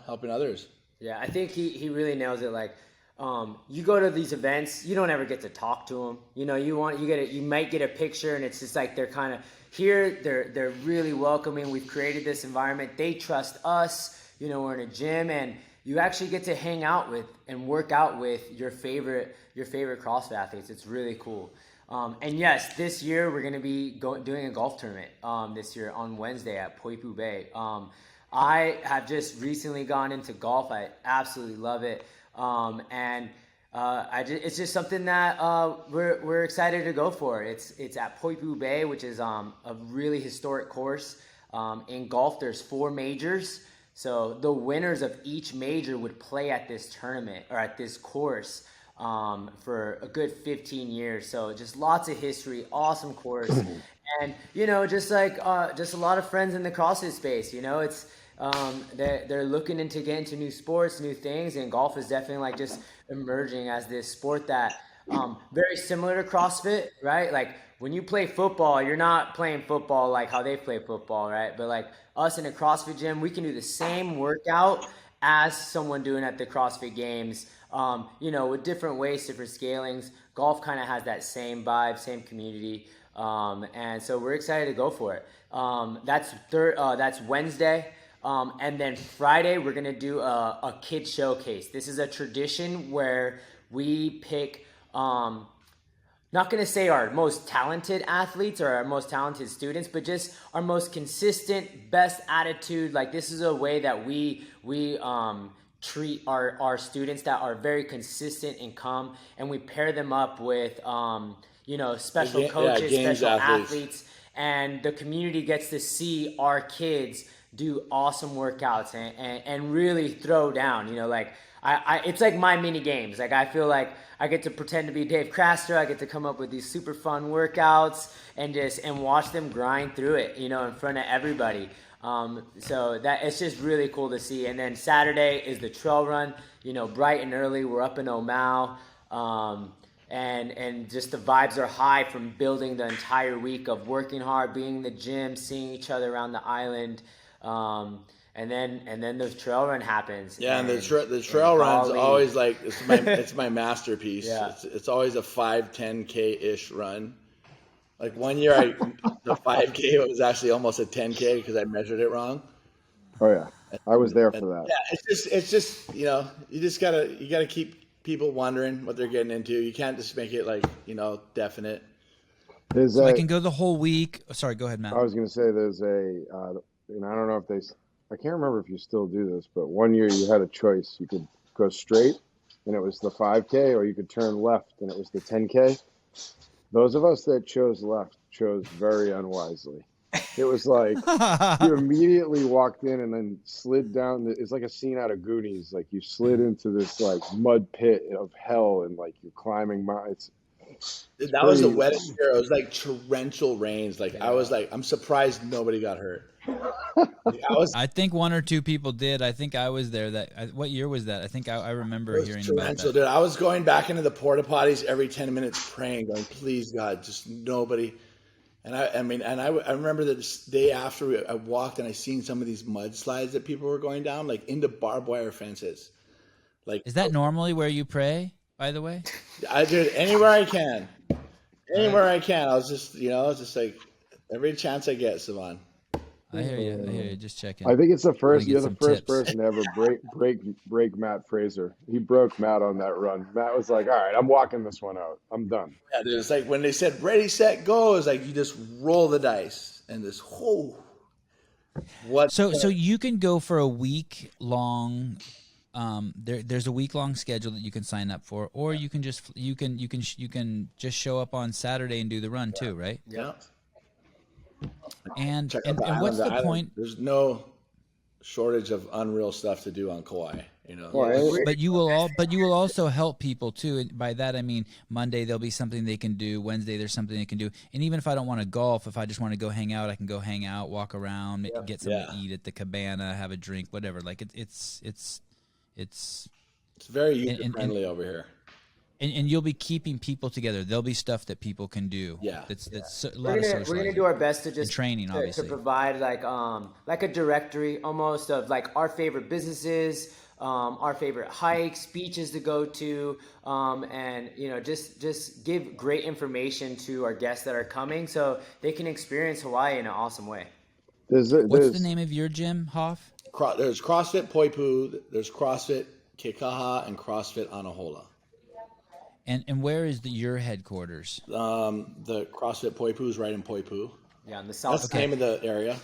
helping others. Yeah, I think he really nails it. Like, you go to these events, you don't ever get to talk to them. You might get a picture, and it's just like they're kind of here. They're really welcoming. We've created this environment. They trust us. We're in a gym, and you actually get to hang out with and work out with your favorite CrossFit athletes. It's really cool. And yes, this year we're going to be doing a golf tournament this year on Wednesday at Poipu Bay. I have just recently gone into golf. I absolutely love it. It's just something that we're excited to go for. It's at Poipu Bay, which is a really historic course. In golf, there's 4 majors. So the winners of each major would play at this tournament or at this course for a good 15 years. So just lots of history, awesome course. And, just a lot of friends in the CrossFit space, it's they're looking into getting into new sports, new things. And golf is definitely like just emerging as this sport that very similar to CrossFit, right? Like when you play football, you're not playing football like how they play football, right? But like us in a CrossFit gym, we can do the same workout as someone doing at the CrossFit Games, with different weights, different scalings. Golf kind of has that same vibe, same community. And so we're excited to go for it. That's Wednesday. And then Friday, we're going to do a kid showcase. This is a tradition where we pick, not going to say our most talented athletes or our most talented students, but just our most consistent, best attitude. Like this is a way that we treat our students that are very consistent and come, and we pair them up with, special coaches, special athletes, and the community gets to see our kids do awesome workouts and really throw down, it's like my mini games. Like I feel like I get to pretend to be Dave Craster. I get to come up with these super fun workouts and watch them grind through it, in front of everybody. So that it's just really cool to see. And then Saturday is the trail run, bright and early. We're up in Omao. And just the vibes are high from building the entire week of working hard, being in the gym, seeing each other around the island. And then the trail run happens. Yeah, and the trail run's always like it's my masterpiece. Yeah. It's always a 5-10K ish run. Like one year the 5K was actually almost a 10K because I measured it wrong. Oh yeah, I was there for that. Yeah, it's just you just gotta keep people wondering what they're getting into. You can't just make it like, definite. I can go the whole week. Oh, sorry, go ahead, Matt. I was going to say there's I don't know if I can't remember if you still do this, but one year you had a choice. You could go straight and it was the 5K, or you could turn left and it was the 10K. Those of us that chose left chose very unwisely. It was like you immediately walked in and then slid down. It's like a scene out of Goonies. Like you slid into this like mud pit of hell, and like you're climbing mountains. That was the wettest year. It was like torrential rains. Like I was like, I'm surprised nobody got hurt. I think one or two people did. I think I was there. What year was that? I think I remember hearing about that. Dude, I was going back into the porta potties every 10 minutes praying, going, please God, just nobody. And I remember the day after I walked and I seen some of these mudslides that people were going down, like into barbed wire fences. Like, is that normally where you pray, by the way? I do it anywhere I can. Anywhere I can. I was just like every chance I get, Sevan. I hear you. Just checking. I think it's you're the first person to ever break Matt Fraser. He broke Matt on that run. Matt was like, all right, I'm walking this one out. I'm done. Yeah, dude, it's like when they said ready, set, go, it's like you just roll the dice and this whole So you can go for a week long. There's a week-long schedule that you can sign up for, or you can just show up on Saturday and do the run too, right? Yeah. And what's the point? There's no shortage of unreal stuff to do on Kauai, But you will also help people too. And by that I mean Monday there'll be something they can do. Wednesday there's something they can do. And even if I don't want to golf, if I just want to go hang out, I can go hang out, walk around, get something to eat at the cabana, have a drink, whatever. Like it's very user friendly over here. And you'll be keeping people together. There'll be stuff that people can do. Yeah, that's a lot of socializing. We're gonna do our best to just training, obviously, to provide like a directory almost of like our favorite businesses, our favorite hikes, beaches to go to, and just give great information to our guests that are coming so they can experience Hawaii in an awesome way. What's the name of your gym, Hoff? There's CrossFit Poipu, there's CrossFit Kekaha, and CrossFit Anahola. And where is your headquarters? The CrossFit Poipu is right in Poipu. Yeah, in the south. That's the name of the area.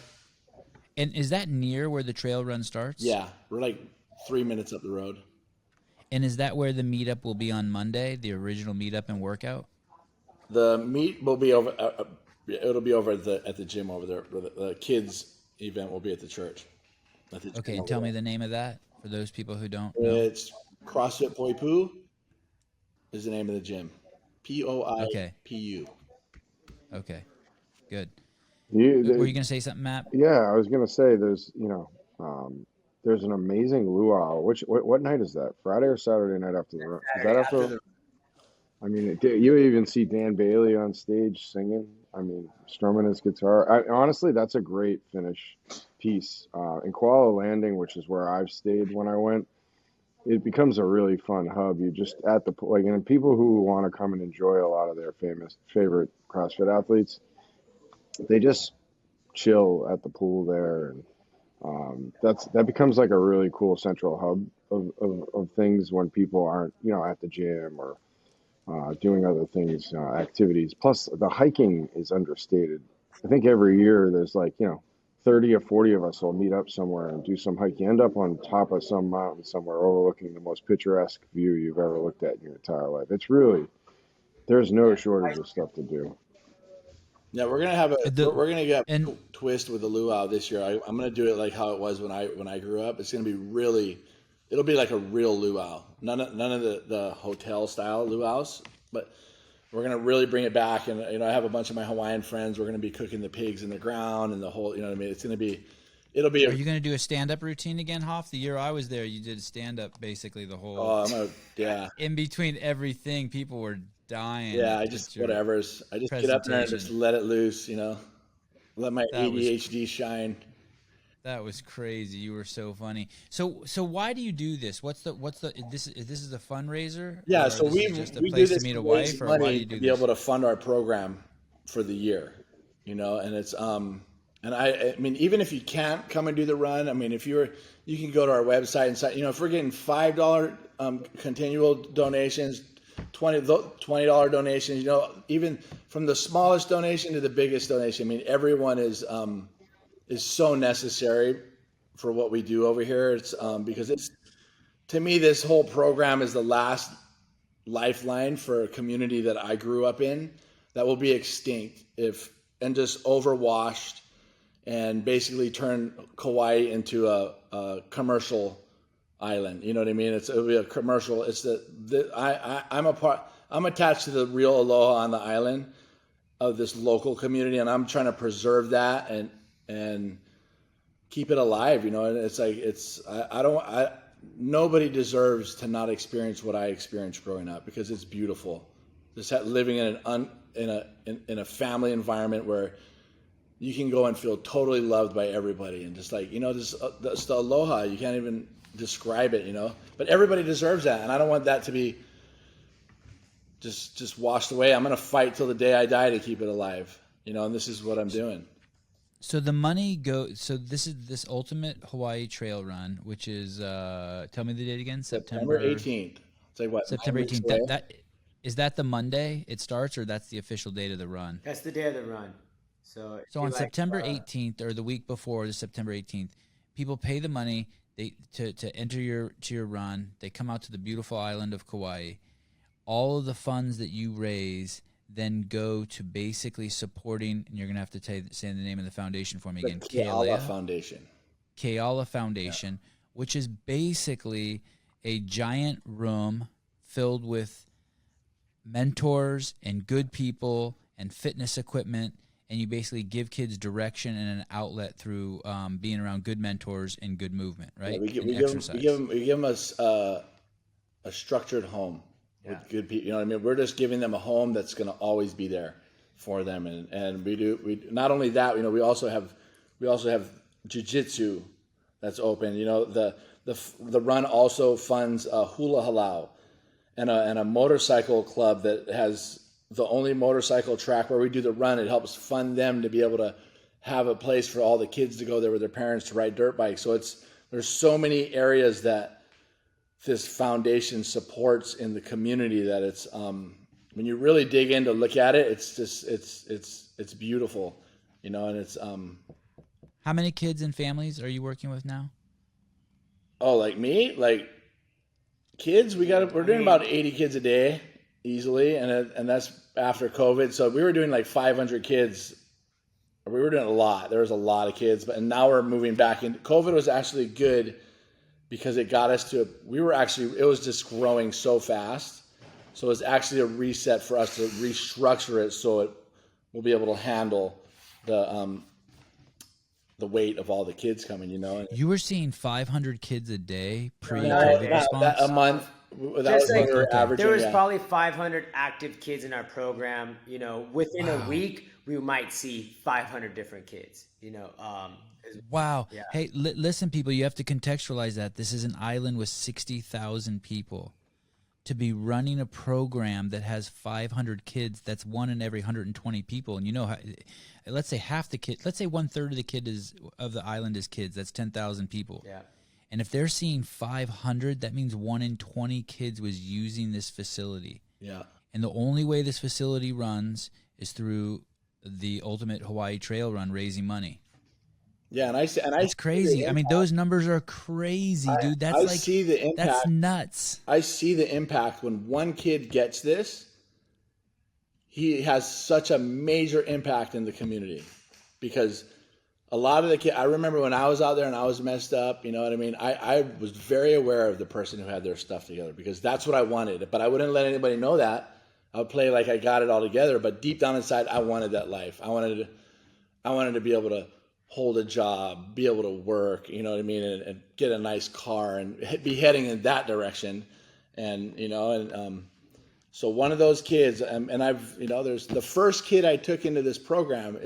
And is that near where the trail run starts? Yeah, we're like 3 minutes up the road. And is that where the meetup will be on Monday, the original meetup and workout? The meet will be over. It'll be over at the gym over there. The kids event will be at the church. Okay, and tell me the name of that for those people who don't know. It's CrossFit Poipu. Is the name of the gym. Poipu. Okay. Good. Were you going to say something, Matt? Yeah, I was going to say there's an amazing luau. What night is that? Friday or Saturday night after the run? Is that after? I mean, you even see Dan Bailey on stage singing. I mean, strumming his guitar. Honestly, that's a great finish piece. In Kuala Landing, which is where I've stayed when I went, it becomes a really fun hub. You just and people who want to come and enjoy a lot of their favorite CrossFit athletes, they just chill at the pool there, and that becomes like a really cool central hub of things when people aren't at the gym or doing other things, activities. Plus, the hiking is understated. I think every year there's 30 or 40 of us will meet up somewhere and do some hiking. End up on top of some mountain somewhere overlooking the most picturesque view you've ever looked at in your entire life. It's really, there's no shortage of stuff to do. Yeah, we're gonna have we're gonna get a twist with the luau this year. I'm gonna do it like how it was when I grew up. It's gonna be it'll be like a real luau. None of the hotel style luau's, but we're gonna really bring it back. And I have a bunch of my Hawaiian friends. We're gonna be cooking the pigs in the ground and the whole. You know what I mean? It's gonna be. It'll be. Are you gonna do a stand-up routine again, Hoff? The year I was there, you did stand-up basically the whole. Oh, yeah. In between everything, people were dying. Yeah, I just get up there and just let it loose. Let my ADHD shine. That was crazy. You were so funny. So why do you do this? This is a fundraiser? Yeah, so we do this to meet a wife, or why do you do to be able to fund our program for the year, and it's and I mean, even if you can't come and do the run, I mean, you can go to our website and say, if we're getting $5 continual donations, $20 donations. You know, even from the smallest donation to the biggest donation. I mean, everyone is so necessary for what we do over here. It's because it's, to me, this whole program is the last lifeline for a community that I grew up in that will be extinct and just overwashed and basically turn Kauai into a commercial island. You know what I mean? It'll be a commercial. It's I'm attached to the real aloha on the island of this local community, and I'm trying to preserve that and keep it alive. You know, and it's like nobody deserves to not experience what I experienced growing up, because it's beautiful. Just living in a family environment where you can go and feel totally loved by everybody, and just like, you know, just the aloha, you can't even describe it, you know. But everybody deserves that, and I don't want that to be just washed away. I'm gonna fight till the day I die to keep it alive, you know. And this is what I'm doing. So the money So this is this Ultimate Hawaii Trail Run, which is tell me the date again. September 18th. It's like what? September 18th. That is that the Monday it starts, or that's the official date of the run? That's the day of the run. So on September 18th, or the week before the September 18th, people pay the money to enter your run. They come out to the beautiful island of Kauai. All of the funds that you raise then go to basically supporting, and you're going to have to say the name of the foundation for me again. Keala Foundation. Keala Foundation, which is basically a giant room filled with mentors and good people and fitness equipment, and you basically give kids direction and an outlet through being around good mentors and good movement, right? Yeah, we give them a structured home. With good people, you know what I mean? We're just giving them a home that's going to always be there for them, and we not only that, you know, we also have jiu-jitsu that's open. You know, the run also funds hula halau and a motorcycle club that has the only motorcycle track where we do the run. It helps fund them to be able to have a place for all the kids to go there with their parents to ride dirt bikes. So there's so many areas that this foundation supports in the community that it's when you really dig in to look at it, it's just it's beautiful, you know. And it's how many kids and families are you working with now? Oh, like me, like kids, we're doing about 80 kids a day easily, and that's after COVID. So we were doing like 500 kids. We were doing a lot. There was a lot of kids, and now we're moving back in. COVID was actually good, because it got us to, it was just growing so fast. So it's actually a reset for us to restructure it so it will be able to handle the weight of all the kids coming, you know. You were seeing 500 kids a day pre-COVID response? A month. That was what we were averaging. There was probably 500 active kids in our program. You know, within a week, we might see 500 different kids, you know. Wow. Yeah. Hey, listen, people, you have to contextualize that. This is an island with 60,000 people. To be running a program that has 500 kids, that's one in every 120 people. And you know, let's say half the kid, let's say 1/3 of the island is kids. That's 10,000 people. Yeah. And if they're seeing 500, that means 1 in 20 kids was using this facility. Yeah. And the only way this facility runs is through the Ultimate Hawaii Trail Run, raising money. Yeah, it's crazy. I mean, those numbers are crazy, dude. That's see the impact. That's nuts. I see the impact when one kid gets this. He has such a major impact in the community, because a lot of the kids, I remember when I was out there and I was messed up, you know what I mean? I was very aware of the person who had their stuff together, because that's what I wanted. But I wouldn't let anybody know that. I would play like I got it all together, but deep down inside, I wanted that life. I wanted to be able to hold a job, be able to work, you know what I mean, and get a nice car and be heading in that direction. And, you know, and so one of those kids, and I've, you know, there's the first kid I took into this program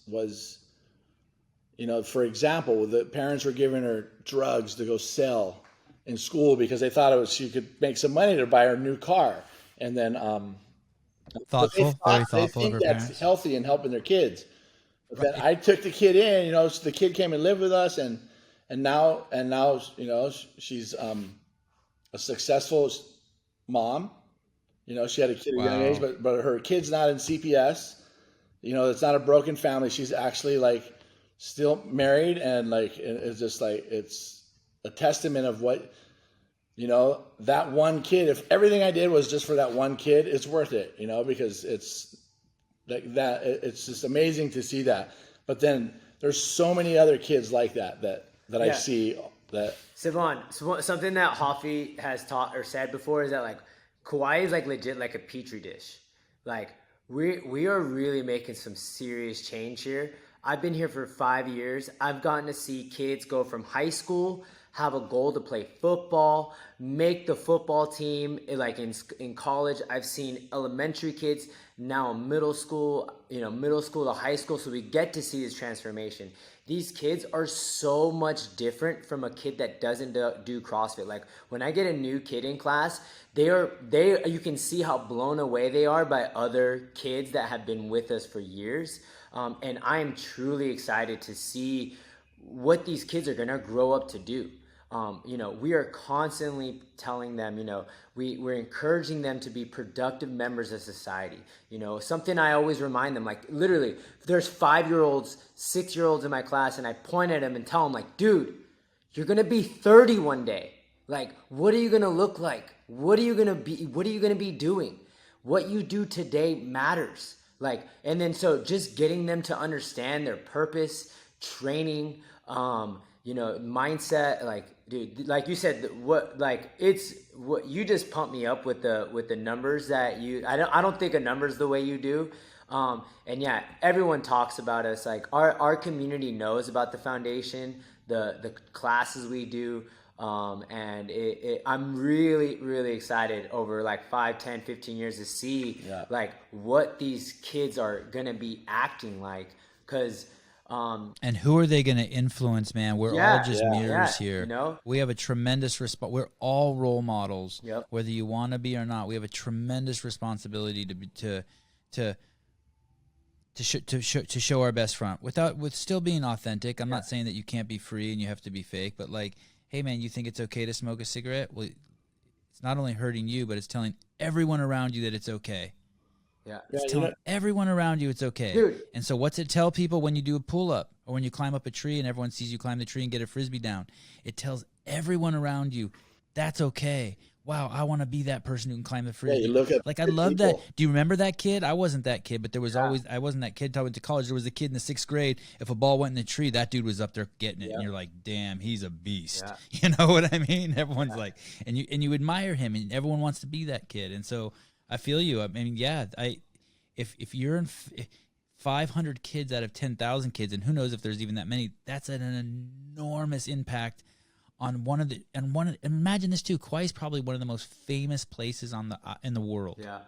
was, you know, for example, the parents were giving her drugs to go sell in school because they thought she could make some money to buy her new car. And then, very thoughtful. They think that's healthy and helping their kids. But then I took the kid in, you know, so the kid came and lived with us, and now, you know, she's a successful mom. You know, she had a kid at a young age, but her kid's not in CPS. You know, it's not a broken family. She's actually like still married, and like it's just like it's a testament of what, you know, that one kid. If everything I did was just for that one kid, it's worth it. You know, because it's like that. It's just amazing to see that. But then there's so many other kids like that I see that. Sevan, something that Hoffy has taught or said before is that like Kauai is like legit like a petri dish. Like we are really making some serious change here. I've been here for 5 years. I've gotten to see kids go from high school, have a goal to play football, make the football team. Like in college, I've seen elementary kids, now middle school to high school. So we get to see this transformation. These kids are so much different from a kid that doesn't do CrossFit. Like when I get a new kid in class, you can see how blown away they are by other kids that have been with us for years. And I am truly excited to see what these kids are going to grow up to do. We are constantly telling them, we're encouraging them to be productive members of society. Something I always remind them, like literally, there's 5-year-olds, 6-year-olds in my class, and I point at them and tell them, like, dude, you're going to be 30 one day. Like, what are you going to look like? What are you going to be? What are you going to be doing? What you do today matters. Like, and then so just getting them to understand their purpose, training, mindset, like, dude, like you said, it's what you just pumped me up with the numbers that I don't think of numbers the way you do. And yeah, everyone talks about us. Like our community knows about the foundation, the classes we do. And I'm really, really excited over like 5, 10, 15 years to see like what these kids are going to be acting like. Cause, and who are they going to influence, man? We're all just mirrors here. We have a tremendous we're all role models, whether you want to be or not. We have a tremendous responsibility to show our best front with still being authentic. I'm not saying that you can't be free and you have to be fake, but like, hey man, you think it's okay to smoke a cigarette? Well, it's not only hurting you, but it's telling everyone around you that it's okay. Yeah. It's telling everyone around you it's okay. Dude. And so what's it tell people when you do a pull-up or when you climb up a tree and everyone sees you climb the tree and get a Frisbee down? It tells everyone around you that's okay. Wow, I want to be that person who can climb the Frisbee. You look at I love that. Do you remember that kid? I wasn't that kid, but there was I wasn't that kid until I went to college. There was a kid in the 6th grade. If a ball went in the tree, that dude was up there getting it. And you're like, damn, he's a beast. Yeah. You know what I mean? Everyone's like, and you admire him, and everyone wants to be that kid. And so I feel you. I mean, if you're in 500 kids out of 10,000 kids, and who knows if there's even that many, that's an enormous impact on imagine this too. Kauai is probably one of the most famous places in the world. Yeah.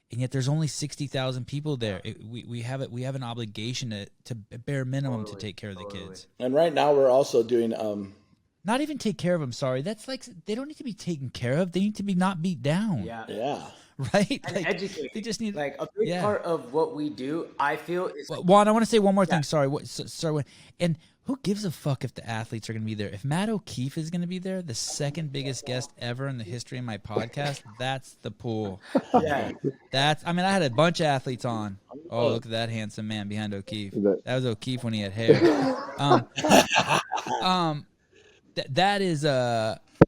And yet there's only 60,000 people there. We have an obligation to bare minimum to take care of the kids. And right now we're also doing not even take care of them. Sorry, that's like they don't need to be taken care of. They need to be not beat down. Yeah. Right? And educate. They just need like a big part of what we do. I feel is Juan. I want to say one more thing. Sorry. And who gives a fuck if the athletes are going to be there? If Matt O'Keefe is going to be there, the second biggest guest ever in the history of my podcast, that's the pool. Yeah. I had a bunch of athletes on. Oh, look at that handsome man behind O'Keefe. That was O'Keefe when he had hair. That is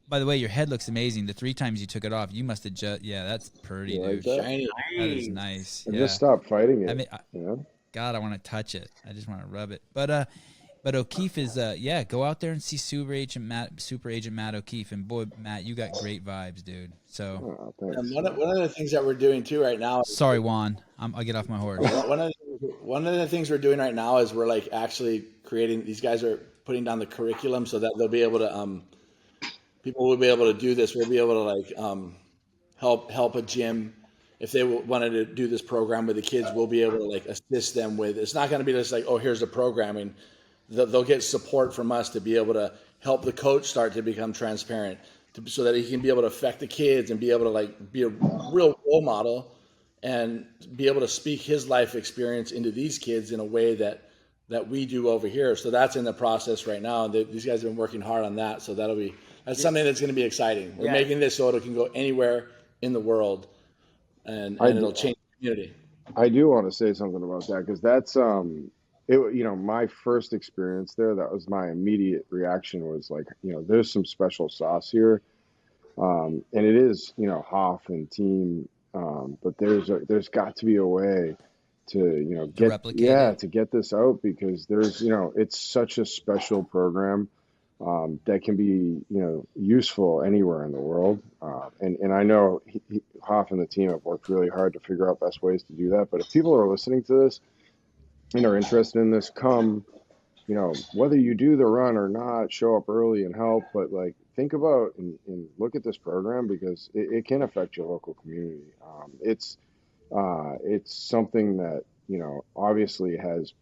by the way, your head looks amazing. The 3 times you took it off, you must have that's pretty, dude. Shiny. That is nice. Just stop fighting it. I mean, God, I want to touch it. I just want to rub it. But O'Keefe is go out there and see Super Agent Matt O'Keefe, and boy, Matt, you got great vibes, dude. So and one of the things that we're doing too right now. Sorry, Juan, I'll get off my horse. One of the things we're doing right now is we're like actually creating. These guys are putting down the curriculum so that they'll be able to people will be able to do this. We'll be able to like help a gym. If they wanted to do this program with the kids, we'll be able to like assist them with. It's not going to be just like, oh, here's the programming. They'll get support from us to be able to help the coach start to become transparent, so that he can be able to affect the kids and be able to like be a real role model and be able to speak his life experience into these kids in a way that we do over here. So that's in the process right now. These guys have been working hard on that. So that'll be That's something that's going to be exciting. We're making this so it can go anywhere in the world, and it'll change the community. I do want to say something about that because that's my first experience there. That was my immediate reaction was like, there's some special sauce here, and it is Hoff and team, but there's got to be a way to to get this out because there's it's such a special program that can be useful anywhere in the world, and I know Hoff and the team have worked really hard to figure out best ways to do that. But if people are listening to this and are interested in this, come, whether you do the run or not, show up early and help. But like, think about and look at this program because it can affect your local community. It's something that obviously has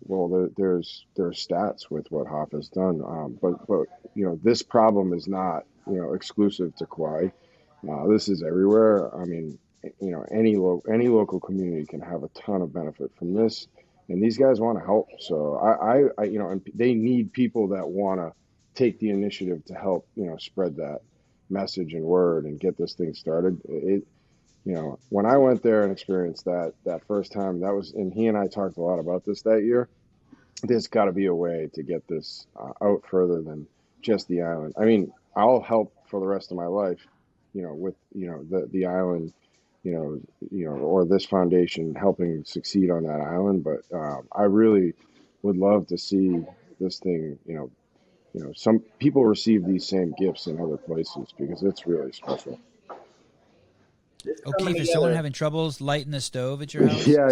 well, there's stats with what Hoff has done, but this problem is not exclusive to Kauai. This is everywhere. I mean, any local community can have a ton of benefit from this, and these guys want to help. So I and they need people that want to take the initiative to help spread that message and word and get this thing started. When I went there and experienced that first time, and he and I talked a lot about this that year. There's got to be a way to get this out further than just the island. I mean, I'll help for the rest of my life, with the island, or this foundation helping succeed on that island. But I really would love to see this thing. Some people receive these same gifts in other places because it's really special. O'Keefe, is someone having troubles lighting the stove at your house? Yeah.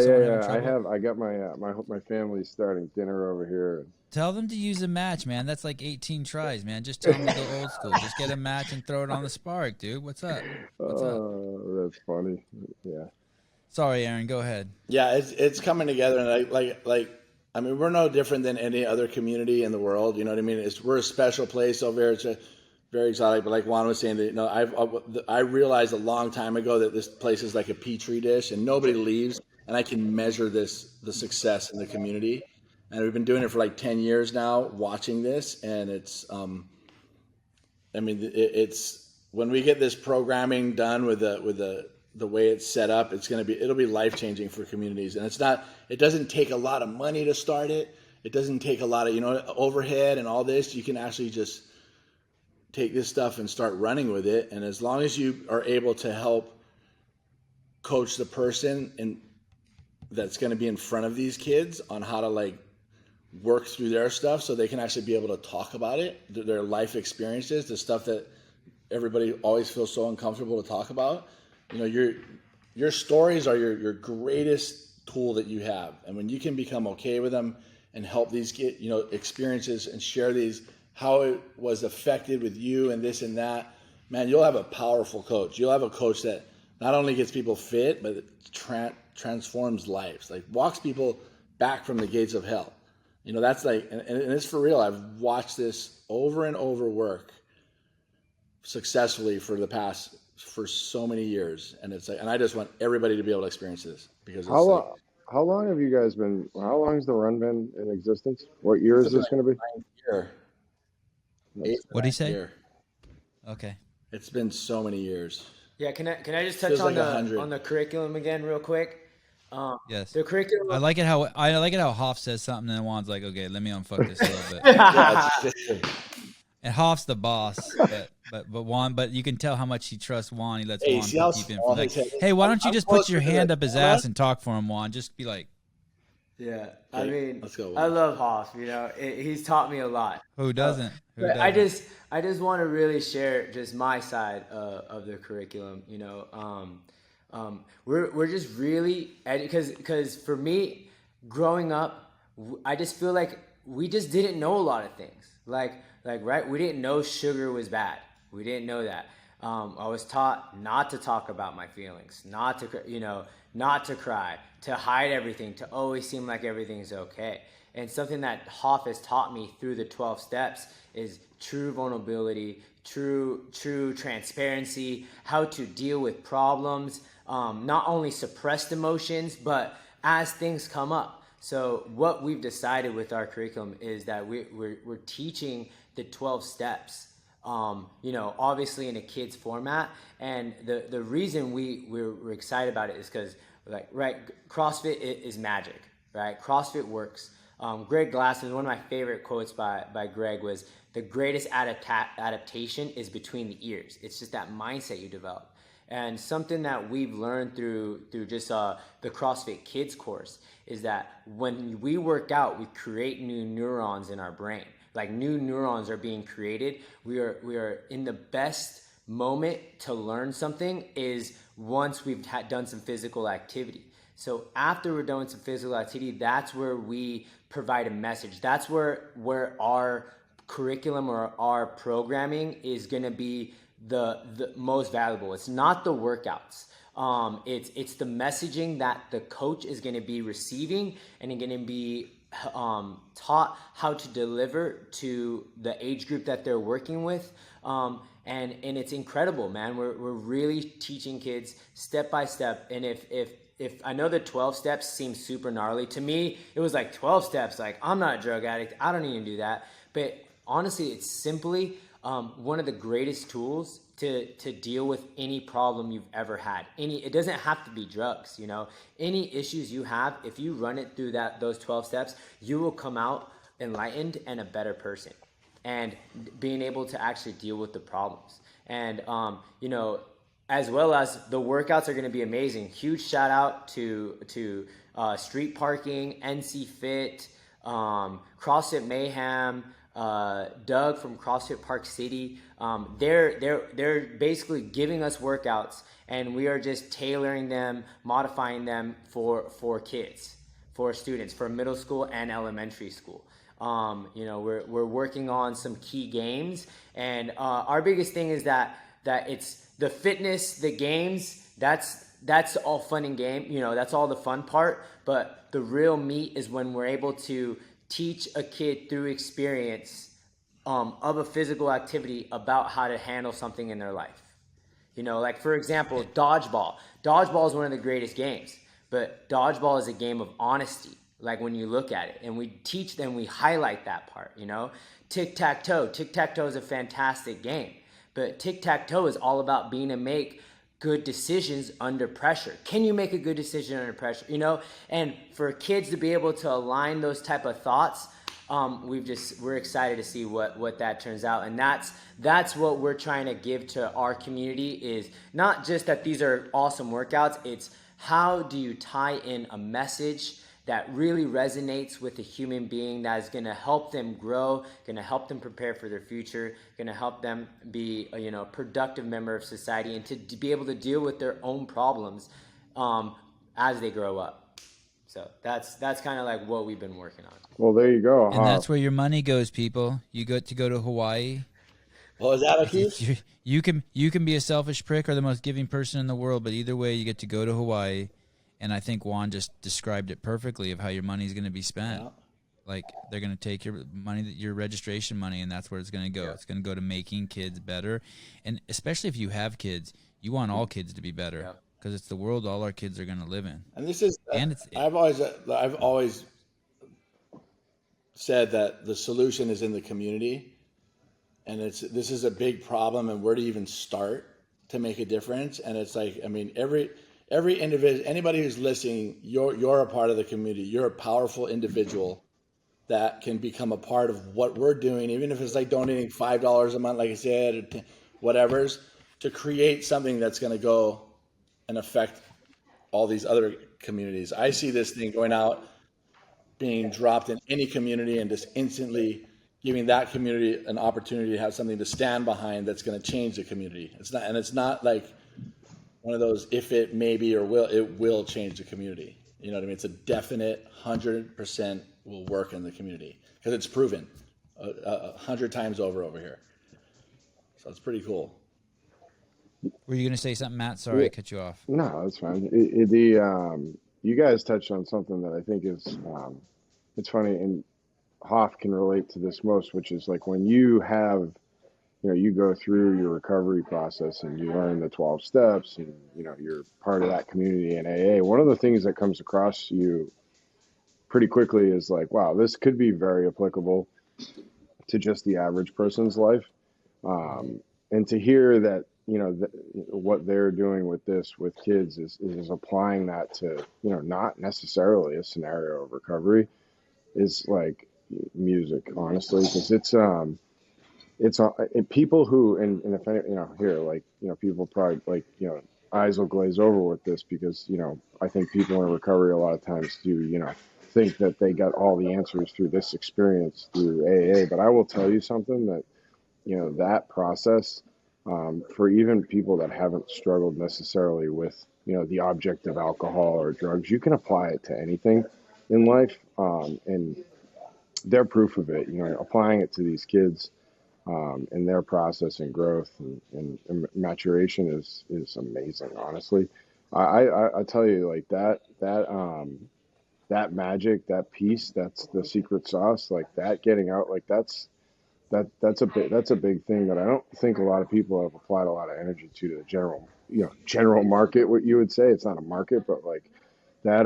I got my family's starting dinner over here. Tell them to use a match, man. That's like 18 tries, man. Just tell them to go old school. Just get a match and throw it on the spark, dude. What's up? That's funny. Yeah. Sorry, Aaron. Go ahead. Yeah, it's coming together, and I mean, we're no different than any other community in the world. You know what I mean? We're a special place over here. It's very exotic, but like Juan was saying, that I realized a long time ago that this place is like a petri dish, and nobody leaves, and I can measure the success in the community, and we've been doing it for like 10 years now, watching this, and it's, it's when we get this programming done with the way it's set up, it'll be life changing for communities, and it doesn't take a lot of money to start it. It doesn't take a lot of overhead and all this. You can actually just take this stuff and start running with it. And as long as you are able to help coach the person and that's going to be in front of these kids on how to work through their stuff so they can actually be able to talk about it, their life experiences, the stuff that everybody always feels so uncomfortable to talk about. Your stories are your greatest tool that you have. And when you can become okay with them and help these get, experiences and share these, how it was affected with you and this and that, man, you'll have a powerful coach. You'll have a coach that not only gets people fit, but transforms lives, walks people back from the gates of hell. That's and it's for real. I've watched this over and over work successfully for so many years. And and I just want everybody to be able to experience this because how long have you guys been, how long has the run been in existence? What year is this going to be? 9th year. What did he say? Okay. It's been so many years. Yeah, can I just touch on the curriculum again real quick? Yes. The curriculum. I like it how Hoff says something and Juan's like, okay, let me unfuck this a little bit. And Hoff's the boss, but Juan, but you can tell how much he trusts Juan. He lets Juan keep him. Hey, why don't you just put your hand up his ass and talk for him, Juan? Just be like. Yeah, I mean, I love Hoff. He's taught me a lot. Who doesn't? I just want to really share just my side of the curriculum. We're just really because for me, growing up, I just feel like we just didn't know a lot of things. Right, we didn't know sugar was bad. We didn't know that. I was taught not to talk about my feelings, not to cry, to hide everything, to always seem like everything's okay. And something that Hoff has taught me through the 12 steps is true vulnerability, true transparency, how to deal with problems, not only suppressed emotions, but as things come up. So what we've decided with our curriculum is that we're teaching the 12 steps, obviously in a kid's format. And the reason we're excited about it is because, CrossFit is magic, right? CrossFit works. Greg Glassman, one of my favorite quotes by Greg was, the greatest adaptation is between the ears. It's just that mindset you develop. And something that we've learned through just the CrossFit Kids course is that when we work out, we create new neurons in our brain. Like, new neurons are being created. We are in the best moment to learn something is once we've done some physical activity. So after we're done with some physical activity, that's where we provide a message. That's where our curriculum or our programming is going to be the most valuable. It's not the workouts. It's the messaging that the coach is going to be receiving and going to be taught how to deliver to the age group that they're working with. And it's incredible, man. We're really teaching kids step by step. And if I know the 12 steps seem super gnarly to me, it was like 12 steps. Like, I'm not a drug addict. I don't even do that. But honestly, it's simply one of the greatest tools to deal with any problem you've ever had. It doesn't have to be drugs, any issues you have. If you run it through those 12 steps, you will come out enlightened and a better person, and being able to actually deal with the problems. And as well as the workouts are going to be amazing. Huge shout out to Street Parking, NC Fit, CrossFit Mayhem, Doug from CrossFit Park City. They're basically giving us workouts, and we are just tailoring them, modifying them for kids, for students, for middle school and elementary school. We're working on some key games, and our biggest thing is that it's the fitness, the games. That's all fun and game. That's all the fun part. But the real meat is when we're able to teach a kid through experience of a physical activity about how to handle something in their life. Like, for example, dodgeball. Dodgeball is one of the greatest games, but dodgeball is a game of honesty. Like, when you look at it, and we teach them, we highlight that part. Tic-tac-toe. Tic-tac-toe is a fantastic game, but tic-tac-toe is all about being to make good decisions under pressure. Can you make a good decision under pressure? And for kids to be able to align those type of thoughts, we're excited to see what that turns out. And that's what we're trying to give to our community, is not just that these are awesome workouts. It's how do you tie in a message that really resonates with a human being, that is going to help them grow, going to help them prepare for their future, going to help them be a productive member of society, and to be able to deal with their own problems as they grow up. So that's kind of like what we've been working on. Well, there you go. And that's where your money goes, people. You get to go to Hawaii. Well, is that okay? You can be a selfish prick or the most giving person in the world, but either way, you get to go to Hawaii. And I think Juan just described it perfectly of how your money is going to be spent. Yeah. Like, they're going to take your money, your registration money, and that's where it's going to go. Yeah. It's going to go to making kids better. And especially if you have kids, you want all kids to be better, because it's the world all our kids are going to live in. And this is, I've always said that the solution is in the community, and this is a big problem, and where to even start to make a difference. And it's like, every individual, anybody who's listening, you're a part of the community. You're a powerful individual that can become a part of what we're doing, even if it's like donating $5 a month, like I said, or whatever's, to create something that's going to go and affect all these other communities. I see this thing going out, being dropped in any community, and just instantly giving that community an opportunity to have something to stand behind that's going to change the community. It's not like one of those, if it maybe or it will change the community. You know what I mean? It's a definite 100% will work in the community, because it's proven 100 times over here. So it's pretty cool. Were you going to say something, Matt? Sorry, I cut you off. No, that's fine. You guys touched on something that I think is, it's funny, and Hoff can relate to this most, which is like when you have, you go through your recovery process and you learn the 12 steps, and, you're part of that community in AA. One of the things that comes across you pretty quickly is like, wow, this could be very applicable to just the average person's life. And to hear that, what they're doing with this with kids is applying that to, not necessarily a scenario of recovery is like music, honestly, because it's people who, and if any, here, like, people probably like, eyes will glaze over with this because, I think people in recovery a lot of times do, think that they got all the answers through this experience through AA. But I will tell you something that, that process, for even people that haven't struggled necessarily with, the object of alcohol or drugs, you can apply it to anything in life. And they're proof of it, applying it to these kids, and their process and growth and maturation is amazing, honestly. I tell you, like, that magic, that peace, that's the secret sauce, like that getting out, like that's a big thing that I don't think a lot of people have applied a lot of energy to the general market, what you would say. It's not a market, but like that,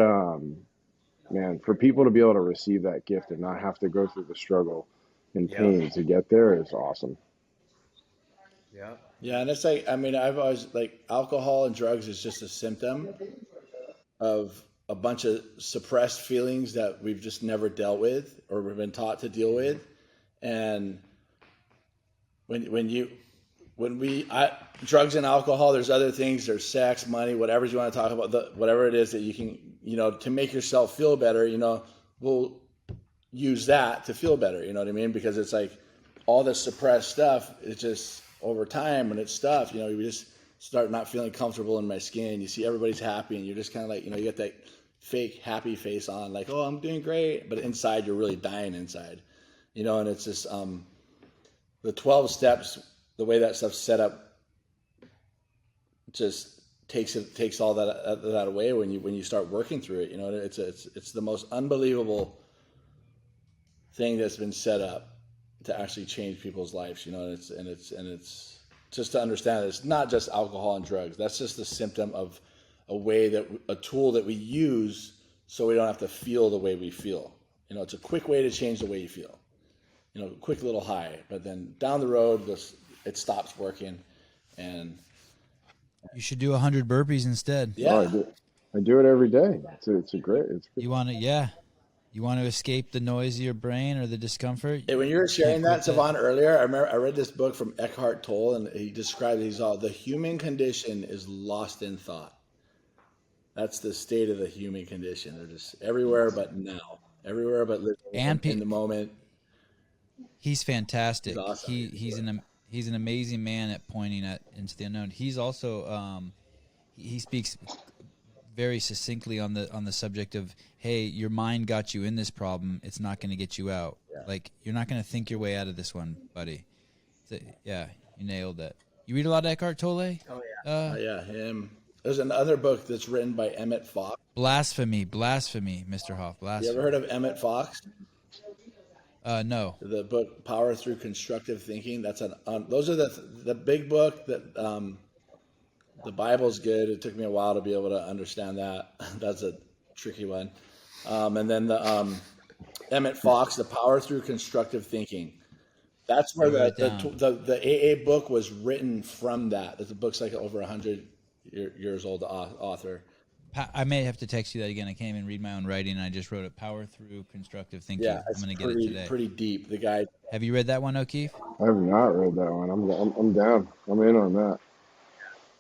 man, for people to be able to receive that gift and not have to go through the struggle and pain to get there is awesome. Yeah. Yeah. And it's like, I mean, I've always, like, alcohol and drugs is just a symptom of a bunch of suppressed feelings that we've just never dealt with or we've been taught to deal with. And drugs and alcohol, there's other things, there's sex, money, whatever you want to talk about, whatever it is that you can, to make yourself feel better, we'll use that to feel better. You know what I mean? Because it's like all this suppressed stuff, it's just over time when it's stuff, we just start not feeling comfortable in my skin. You see everybody's happy and you're just kind of like, you get that fake happy face on, like, oh, I'm doing great. But inside you're really dying inside, and it's just, the 12 steps, the way that stuff's set up, just takes all that away when you start working through it. It's the most unbelievable thing that's been set up to actually change people's lives. And it's just to understand that it's not just alcohol and drugs. That's just a symptom of a tool that we use so we don't have to feel the way we feel. It's a quick way to change the way you feel. Quick little high, but then down the road, it stops working, and you should do 100 burpees instead. Yeah, I do it every day. It's great. You want to escape the noise of your brain or the discomfort. Hey, when you were sharing that, Sevan, earlier, I read this book from Eckhart Tolle, and he described the human condition is lost in thought. That's the state of the human condition. They're just everywhere but now, everywhere but living in the moment. He's fantastic. He's awesome. He's an amazing man at pointing into the unknown. He's also he speaks very succinctly on the subject of, hey, your mind got you in this problem. It's not going to get you out. Yeah. Like, you're not going to think your way out of this one, buddy. So, yeah, you nailed it. You read a lot of Eckhart Tolle? Oh yeah. Yeah, him. There's another book that's written by Emmett Fox. Blasphemy, Mr. Hoff. Blasphemy. You ever heard of Emmett Fox? No. The book Power Through Constructive Thinking. That's those are the big book that the Bible's good. It took me a while to be able to understand that. That's a tricky one. And then the Emmett Fox, the Power Through Constructive Thinking. That's where the AA book was written from. That the book's like over 100 years old author. I may have to text you that again. I can't even read my own writing, and I just wrote it. Power Through Constructive Thinking. Yeah, I'm going to get it today. Pretty deep. The guy. Have you read that one, O'Keefe? I have not read that one. I'm down. I'm in on that.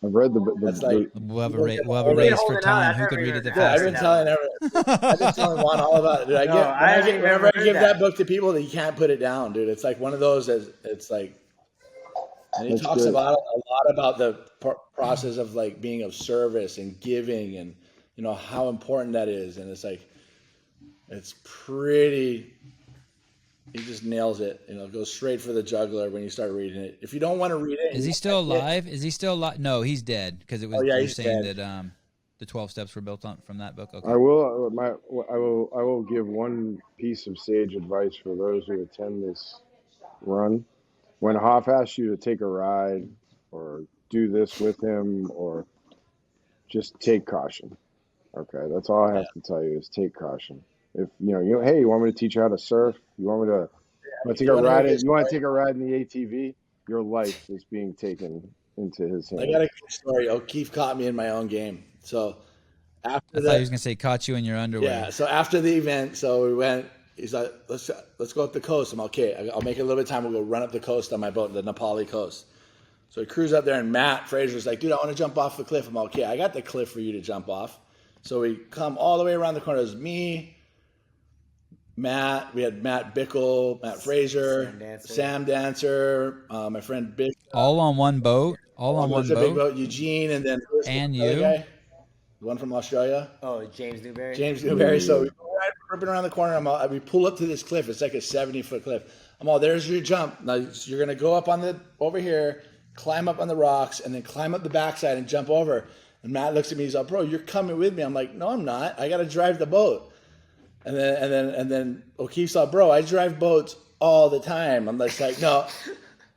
I've read we'll have a race for time. Who could read it the fastest? I've been telling Juan all about it. Dude, whenever I give that book to people, that you can't put it down, dude. It's like one of those. It's like, and he talks about a lot about the process of like being of service and giving, and how important that is. And it's like, it's pretty. He just nails it. Goes straight for the jugular when you start reading it. If you don't want to read it, is he still alive? Is he still alive? No, he's dead because it was. You're saying dead. That the 12 steps were built on from that book. Okay. I will give one piece of sage advice for those who attend this run. When Hoff asks you to take a ride or do this with him, or just take caution. Okay, that's all I have to tell you is take caution. If hey, you want me to teach you how to surf? You want me to Want to take a ride? You want to take a ride in the ATV? Your life is being taken into his hands. I got a good story. O'Keefe caught me in my own game. So I thought he was gonna say caught you in your underwear. Yeah. So after the event, so we went. He's like, let's go up the coast. I'm okay. I'll make it a little bit of time. We'll go run up the coast on my boat, the Nepali coast. So we cruise up there, and Matt Fraser's like, dude, I want to jump off the cliff. I'm okay. I got the cliff for you to jump off. So we come all the way around the corner. It was me, Matt. We had Matt Bickle, Matt Fraser, Sam Dancer, my friend Bick. All on one boat. All on one boat. Big boat. Eugene, and then and you. Guy, the one from Australia. Oh, James Newberry. James Newberry. So we go ripping around the corner. We pull up to this cliff. It's like a 70-foot cliff. I'm all, there's your jump. Now you're gonna go up over here, climb up on the rocks, and then climb up the backside and jump over. And Matt looks at me. He's like, bro, you're coming with me. I'm like, no, I'm not. I gotta drive the boat. And then O'Keefe's like, bro, I drive boats all the time. I'm just like, no.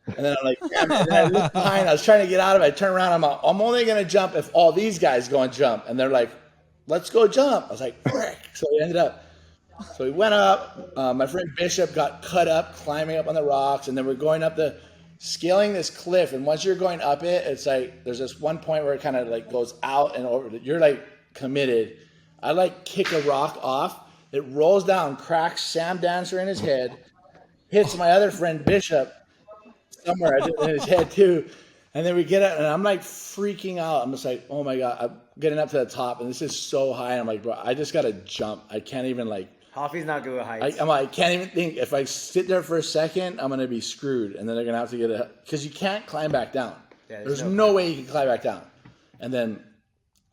And then I'm like, damn it. And I look behind. I was trying to get out of it. I turn around. I'm like, I'm only going to jump if all these guys go and jump. And they're like, let's go jump. I was like, frick. So we ended up. So we went up. My friend Bishop got cut up, climbing up on the rocks. And then we're going up scaling this cliff. And once you're going up it, it's like, there's this one point where it kind of like goes out and over. You're like committed. I like kick a rock off. It rolls down, cracks Sam Dancer in his head, hits my other friend Bishop somewhere in his head too. And then we get up, and I'm like freaking out. I'm just like, oh my God, I'm getting up to the top, and this is so high. And I'm like, bro, I just got to jump. I can't even like. Hoffy's not good with heights. I can't even think. If I sit there for a second, I'm going to be screwed. And then they're going to have to because you can't climb back down. Yeah, there's no way you can climb back down. And then.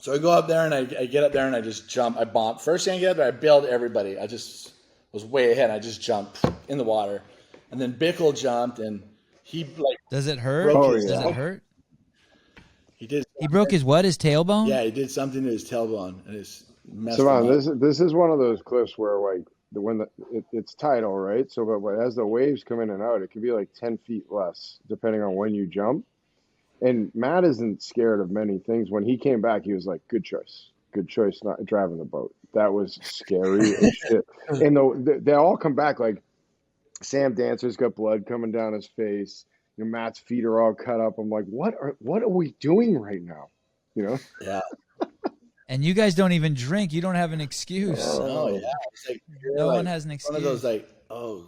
So I go up there and I get up there and I just jump. I bomb. First thing I get up there, I bailed everybody. I just was way ahead. I just jumped in the water. And then Bickle jumped and he like. Does it hurt? Does it hurt? He did. He broke his what? His tailbone? Yeah, he did something to his tailbone and it's messed Sevan, this is one of those cliffs where like it's tidal, right? So but as the waves come in and out, it can be like 10 feet less depending on when you jump. And Matt isn't scared of many things. When he came back, he was like, good choice not driving the boat. That was scary as shit. And they all come back like Sam Dancer's got blood coming down his face. You know, Matt's feet are all cut up. I'm like, what are we doing right now? You know? Yeah. And you guys don't even drink. You don't have an excuse. Oh yeah. It's like, no one has an excuse. One of those like, oh,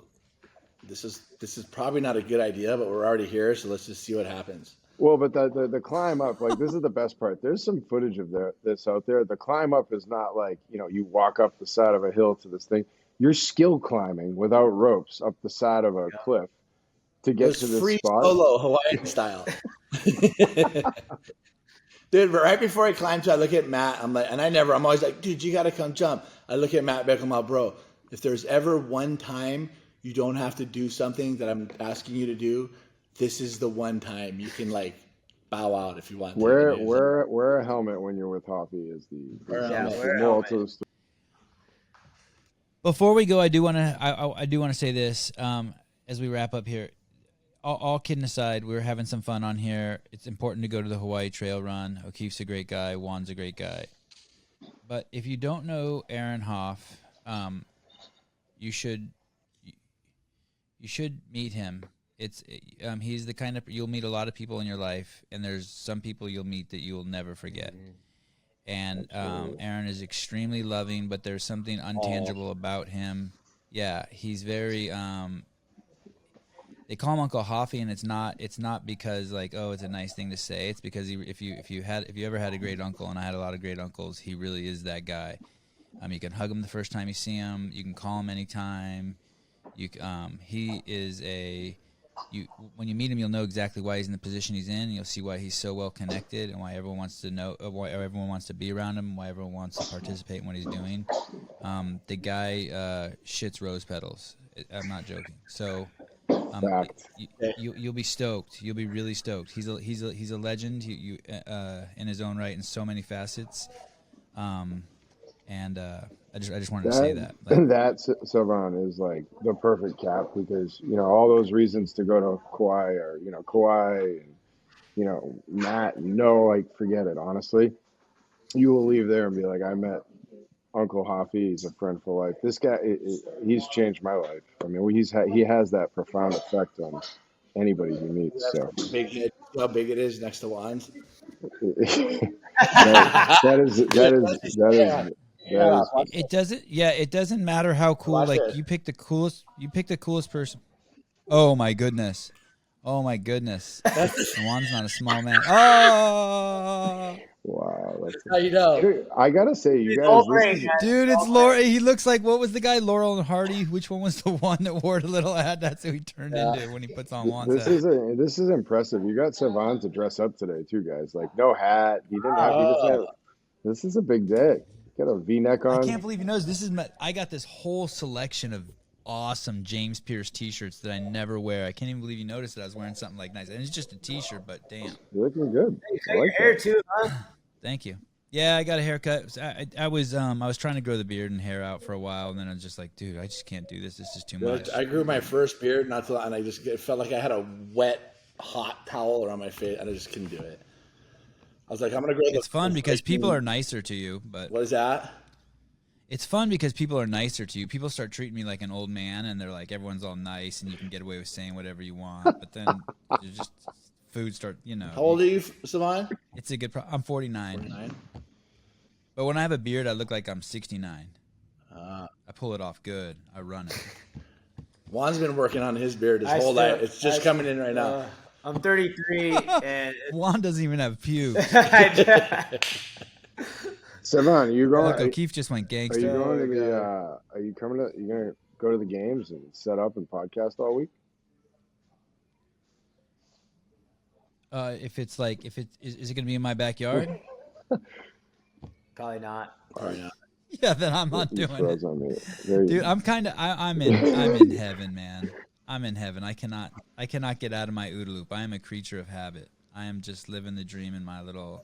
this is probably not a good idea, but we're already here, so let's just see what happens. Well, but the climb up, like this is the best part. There's some footage of this out there. The climb up is not like, you know, you walk up the side of a hill to this thing. You're skill climbing without ropes up the side of a cliff to get to this free spot. Solo Hawaiian style. Dude, right before I climbed to, I look at Matt. I'm always like, dude, you got to come jump. I look at Matt Beckham, bro, if there's ever one time you don't have to do something that I'm asking you to do, this is the one time you can like bow out if you want. Wear a helmet when you're with Hoppy is the moral to the story. Before we go, I do want to say this as we wrap up here. All kidding aside, we're having some fun on here. It's important to go to the Hawaii Trail Run. O'Keefe's a great guy. Juan's a great guy. But if you don't know Aaron Hoff, you should meet him. He's the kind of, you'll meet a lot of people in your life, and there's some people you'll meet that you'll never forget. And Aaron is extremely loving, but there's something intangible about him. Yeah, he's very. They call him Uncle Hoffy, and it's not because like, oh, it's a nice thing to say. It's because if you ever had a great uncle, and I had a lot of great uncles, he really is that guy. You can hug him the first time you see him. You can call him anytime. He is when you meet him, you'll know exactly why he's in the position he's in, and you'll see why he's so well connected, and why everyone wants to know, why everyone wants to be around him, why everyone wants to participate in what he's doing. The guy shits rose petals. I'm not joking. So you'll be stoked. You'll be really stoked. He's a legend. You in his own right in so many facets. I just wanted to say that. That Sevan is like the perfect cap because, you know, all those reasons to go to Kauai are, you know, Kauai and, you know, Matt, no, like forget it. Honestly, you will leave there and be like, I met Uncle Hoffy. He's a friend for life. This guy, he's changed my life. I mean, he has that profound effect on anybody he meets. So how big it is next to Juan's. that is. It doesn't. Yeah, it doesn't matter how cool. Like you pick the coolest person. Oh my goodness. Juan's not a small man. Oh. Wow, that's how you know. I gotta say, you guys, dude, it's Laurel. He looks like, what was the guy, Laurel and Hardy? Which one was the one that wore the little hat? That's who he turned into when he puts on Juan's hat. This is impressive. You got Sevan to dress up today too, guys. Like no hat. He didn't have. This is a big day. Got a V-neck on. I can't believe he knows. I got this whole selection of awesome James Pierce T-shirts that I never wear. I can't even believe you noticed that I was wearing something like nice. And it's just a T-shirt, but damn. You're looking good. I like hair too, huh? Thank you. Yeah, I got a haircut. I was trying to grow the beard and hair out for a while, and then I was just like, dude, I just can't do this. This is too much. I grew my first beard not too long, and it felt like I had a wet, hot towel around my face, and I just couldn't do it. I was like, I'm gonna grow. It's fun because people are nicer to you, but what is that? It's fun because people are nicer to you. People start treating me like an old man, and they're like, everyone's all nice, and you can get away with saying whatever you want. But then just food start, How old are you, Sevan? It's a good. I'm 49. 49. But when I have a beard, I look like I'm 69. I pull it off good. I run it. Juan's been working on his beard his whole life. It's just coming in right now. I'm 33, and Juan doesn't even have pubes. Sevan, are you going? Look, O'Keefe just went gangster. Are you going to the? Are you coming to? You gonna go to the games and set up and podcast all week? Is it gonna be in my backyard? Probably not. Yeah, then I'm not doing it. Dude, I'm in heaven, man. I'm in heaven. I cannot get out of my OODA loop. I am a creature of habit. I am just living the dream in my little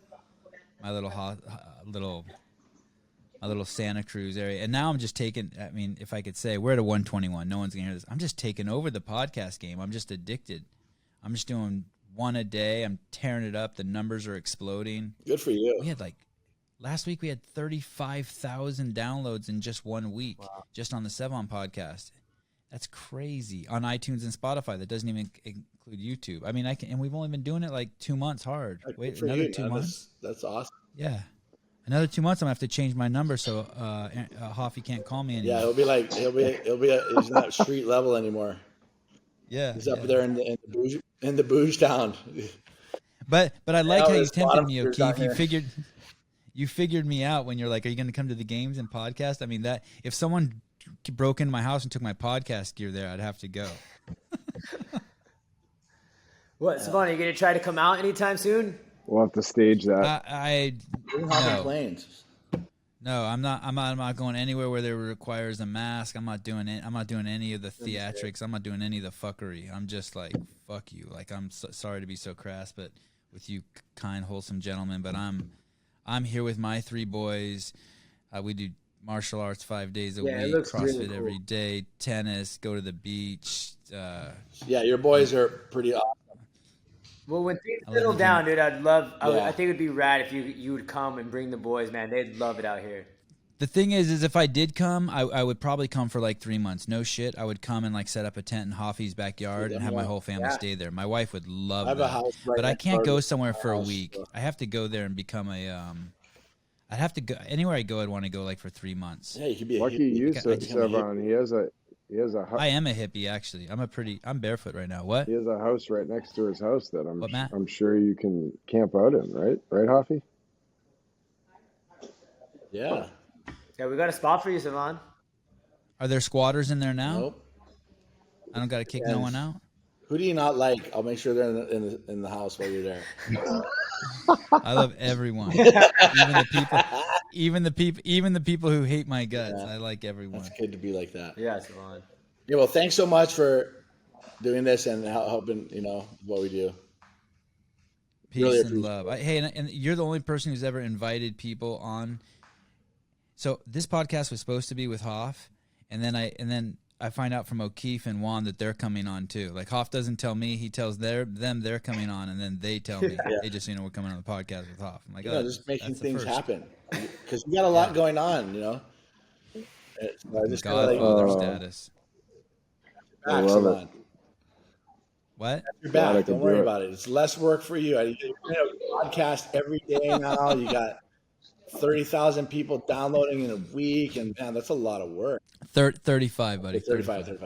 Santa Cruz area. And now I'm just taking, I mean, if I could say, we're at a 121. No one's going to hear this. I'm just taking over the podcast game. I'm just addicted. I'm just doing one a day. I'm tearing it up. The numbers are exploding. Good for you. We had last week we had 35,000 downloads in just 1 week, just on the Sevan podcast. That's crazy. On iTunes and Spotify. That doesn't even include YouTube. I mean, and we've only been doing it like 2 months hard. Wait, another 2 months? That's awesome. Yeah. Another 2 months, I'm going to have to change my number so Hoffy can't call me anymore. Yeah, he's not street level anymore. Yeah. He's up there in the bouge town. But I like how you tempted me, O'Keefe. You figured me out when you're like, are you going to come to the games and podcast? I mean, that if someone broke into my house and took my podcast gear there, I'd have to go. What, Sevan, are you going to try to come out anytime soon? We'll have to stage that. No, I'm not going anywhere where there requires a mask. I'm not doing any of the theatrics. I'm not doing any of the fuckery. I'm just like, fuck you. Like, I'm sorry to be so crass, but with you kind, wholesome gentlemen, but I'm here with my 3 boys. We do martial arts 5 days a week, CrossFit really cool. Every day, tennis, go to the beach. Yeah, your boys are pretty awesome. Well, when things settle down, dude, I think it'd be rad if you would come and bring the boys, man. They'd love it out here. The thing is if I did come, I would probably come for like 3 months. No shit. I would come and like set up a tent in Hoffy's backyard and have my whole family stay there. My wife would love that. But I can't go somewhere for a week. I have to go there and become I'd have to go anywhere I go. I'd want to go like for 3 months. Yeah, you could be a lucky you, Sevan. He has a I am a hippie, actually. I'm barefoot right now. What? He has a house right next to his house that I'm sure you can camp out in, right? Right, Hoffy? Yeah. Yeah, we got a spot for you, Sevan. Are there squatters in there now? Nope. I don't got to kick no one out? Who do you not like? I'll make sure they're in the house while you're there. I love everyone. even the people who hate my guts. Yeah. I like everyone. It's good to be like that. Yeah, Sevan. Yeah, well, thanks so much for doing this and helping, what we do. Peace really and love. And you're the only person who's ever invited people on. So this podcast was supposed to be with Hoff, and then I find out from O'Keefe and Juan that they're coming on too. Like Hoff doesn't tell me; he tells them they're coming on, and then they tell me. Yeah. They just we're coming on the podcast with Hoff. I'm like, just making things happen because we got a lot going on. Godfather status. I love it. What? You're back. Don't worry about it. It's less work for you. You podcast every day now. You got 30,000 people downloading in a week, and man, that's a lot of work. 35, buddy. 35.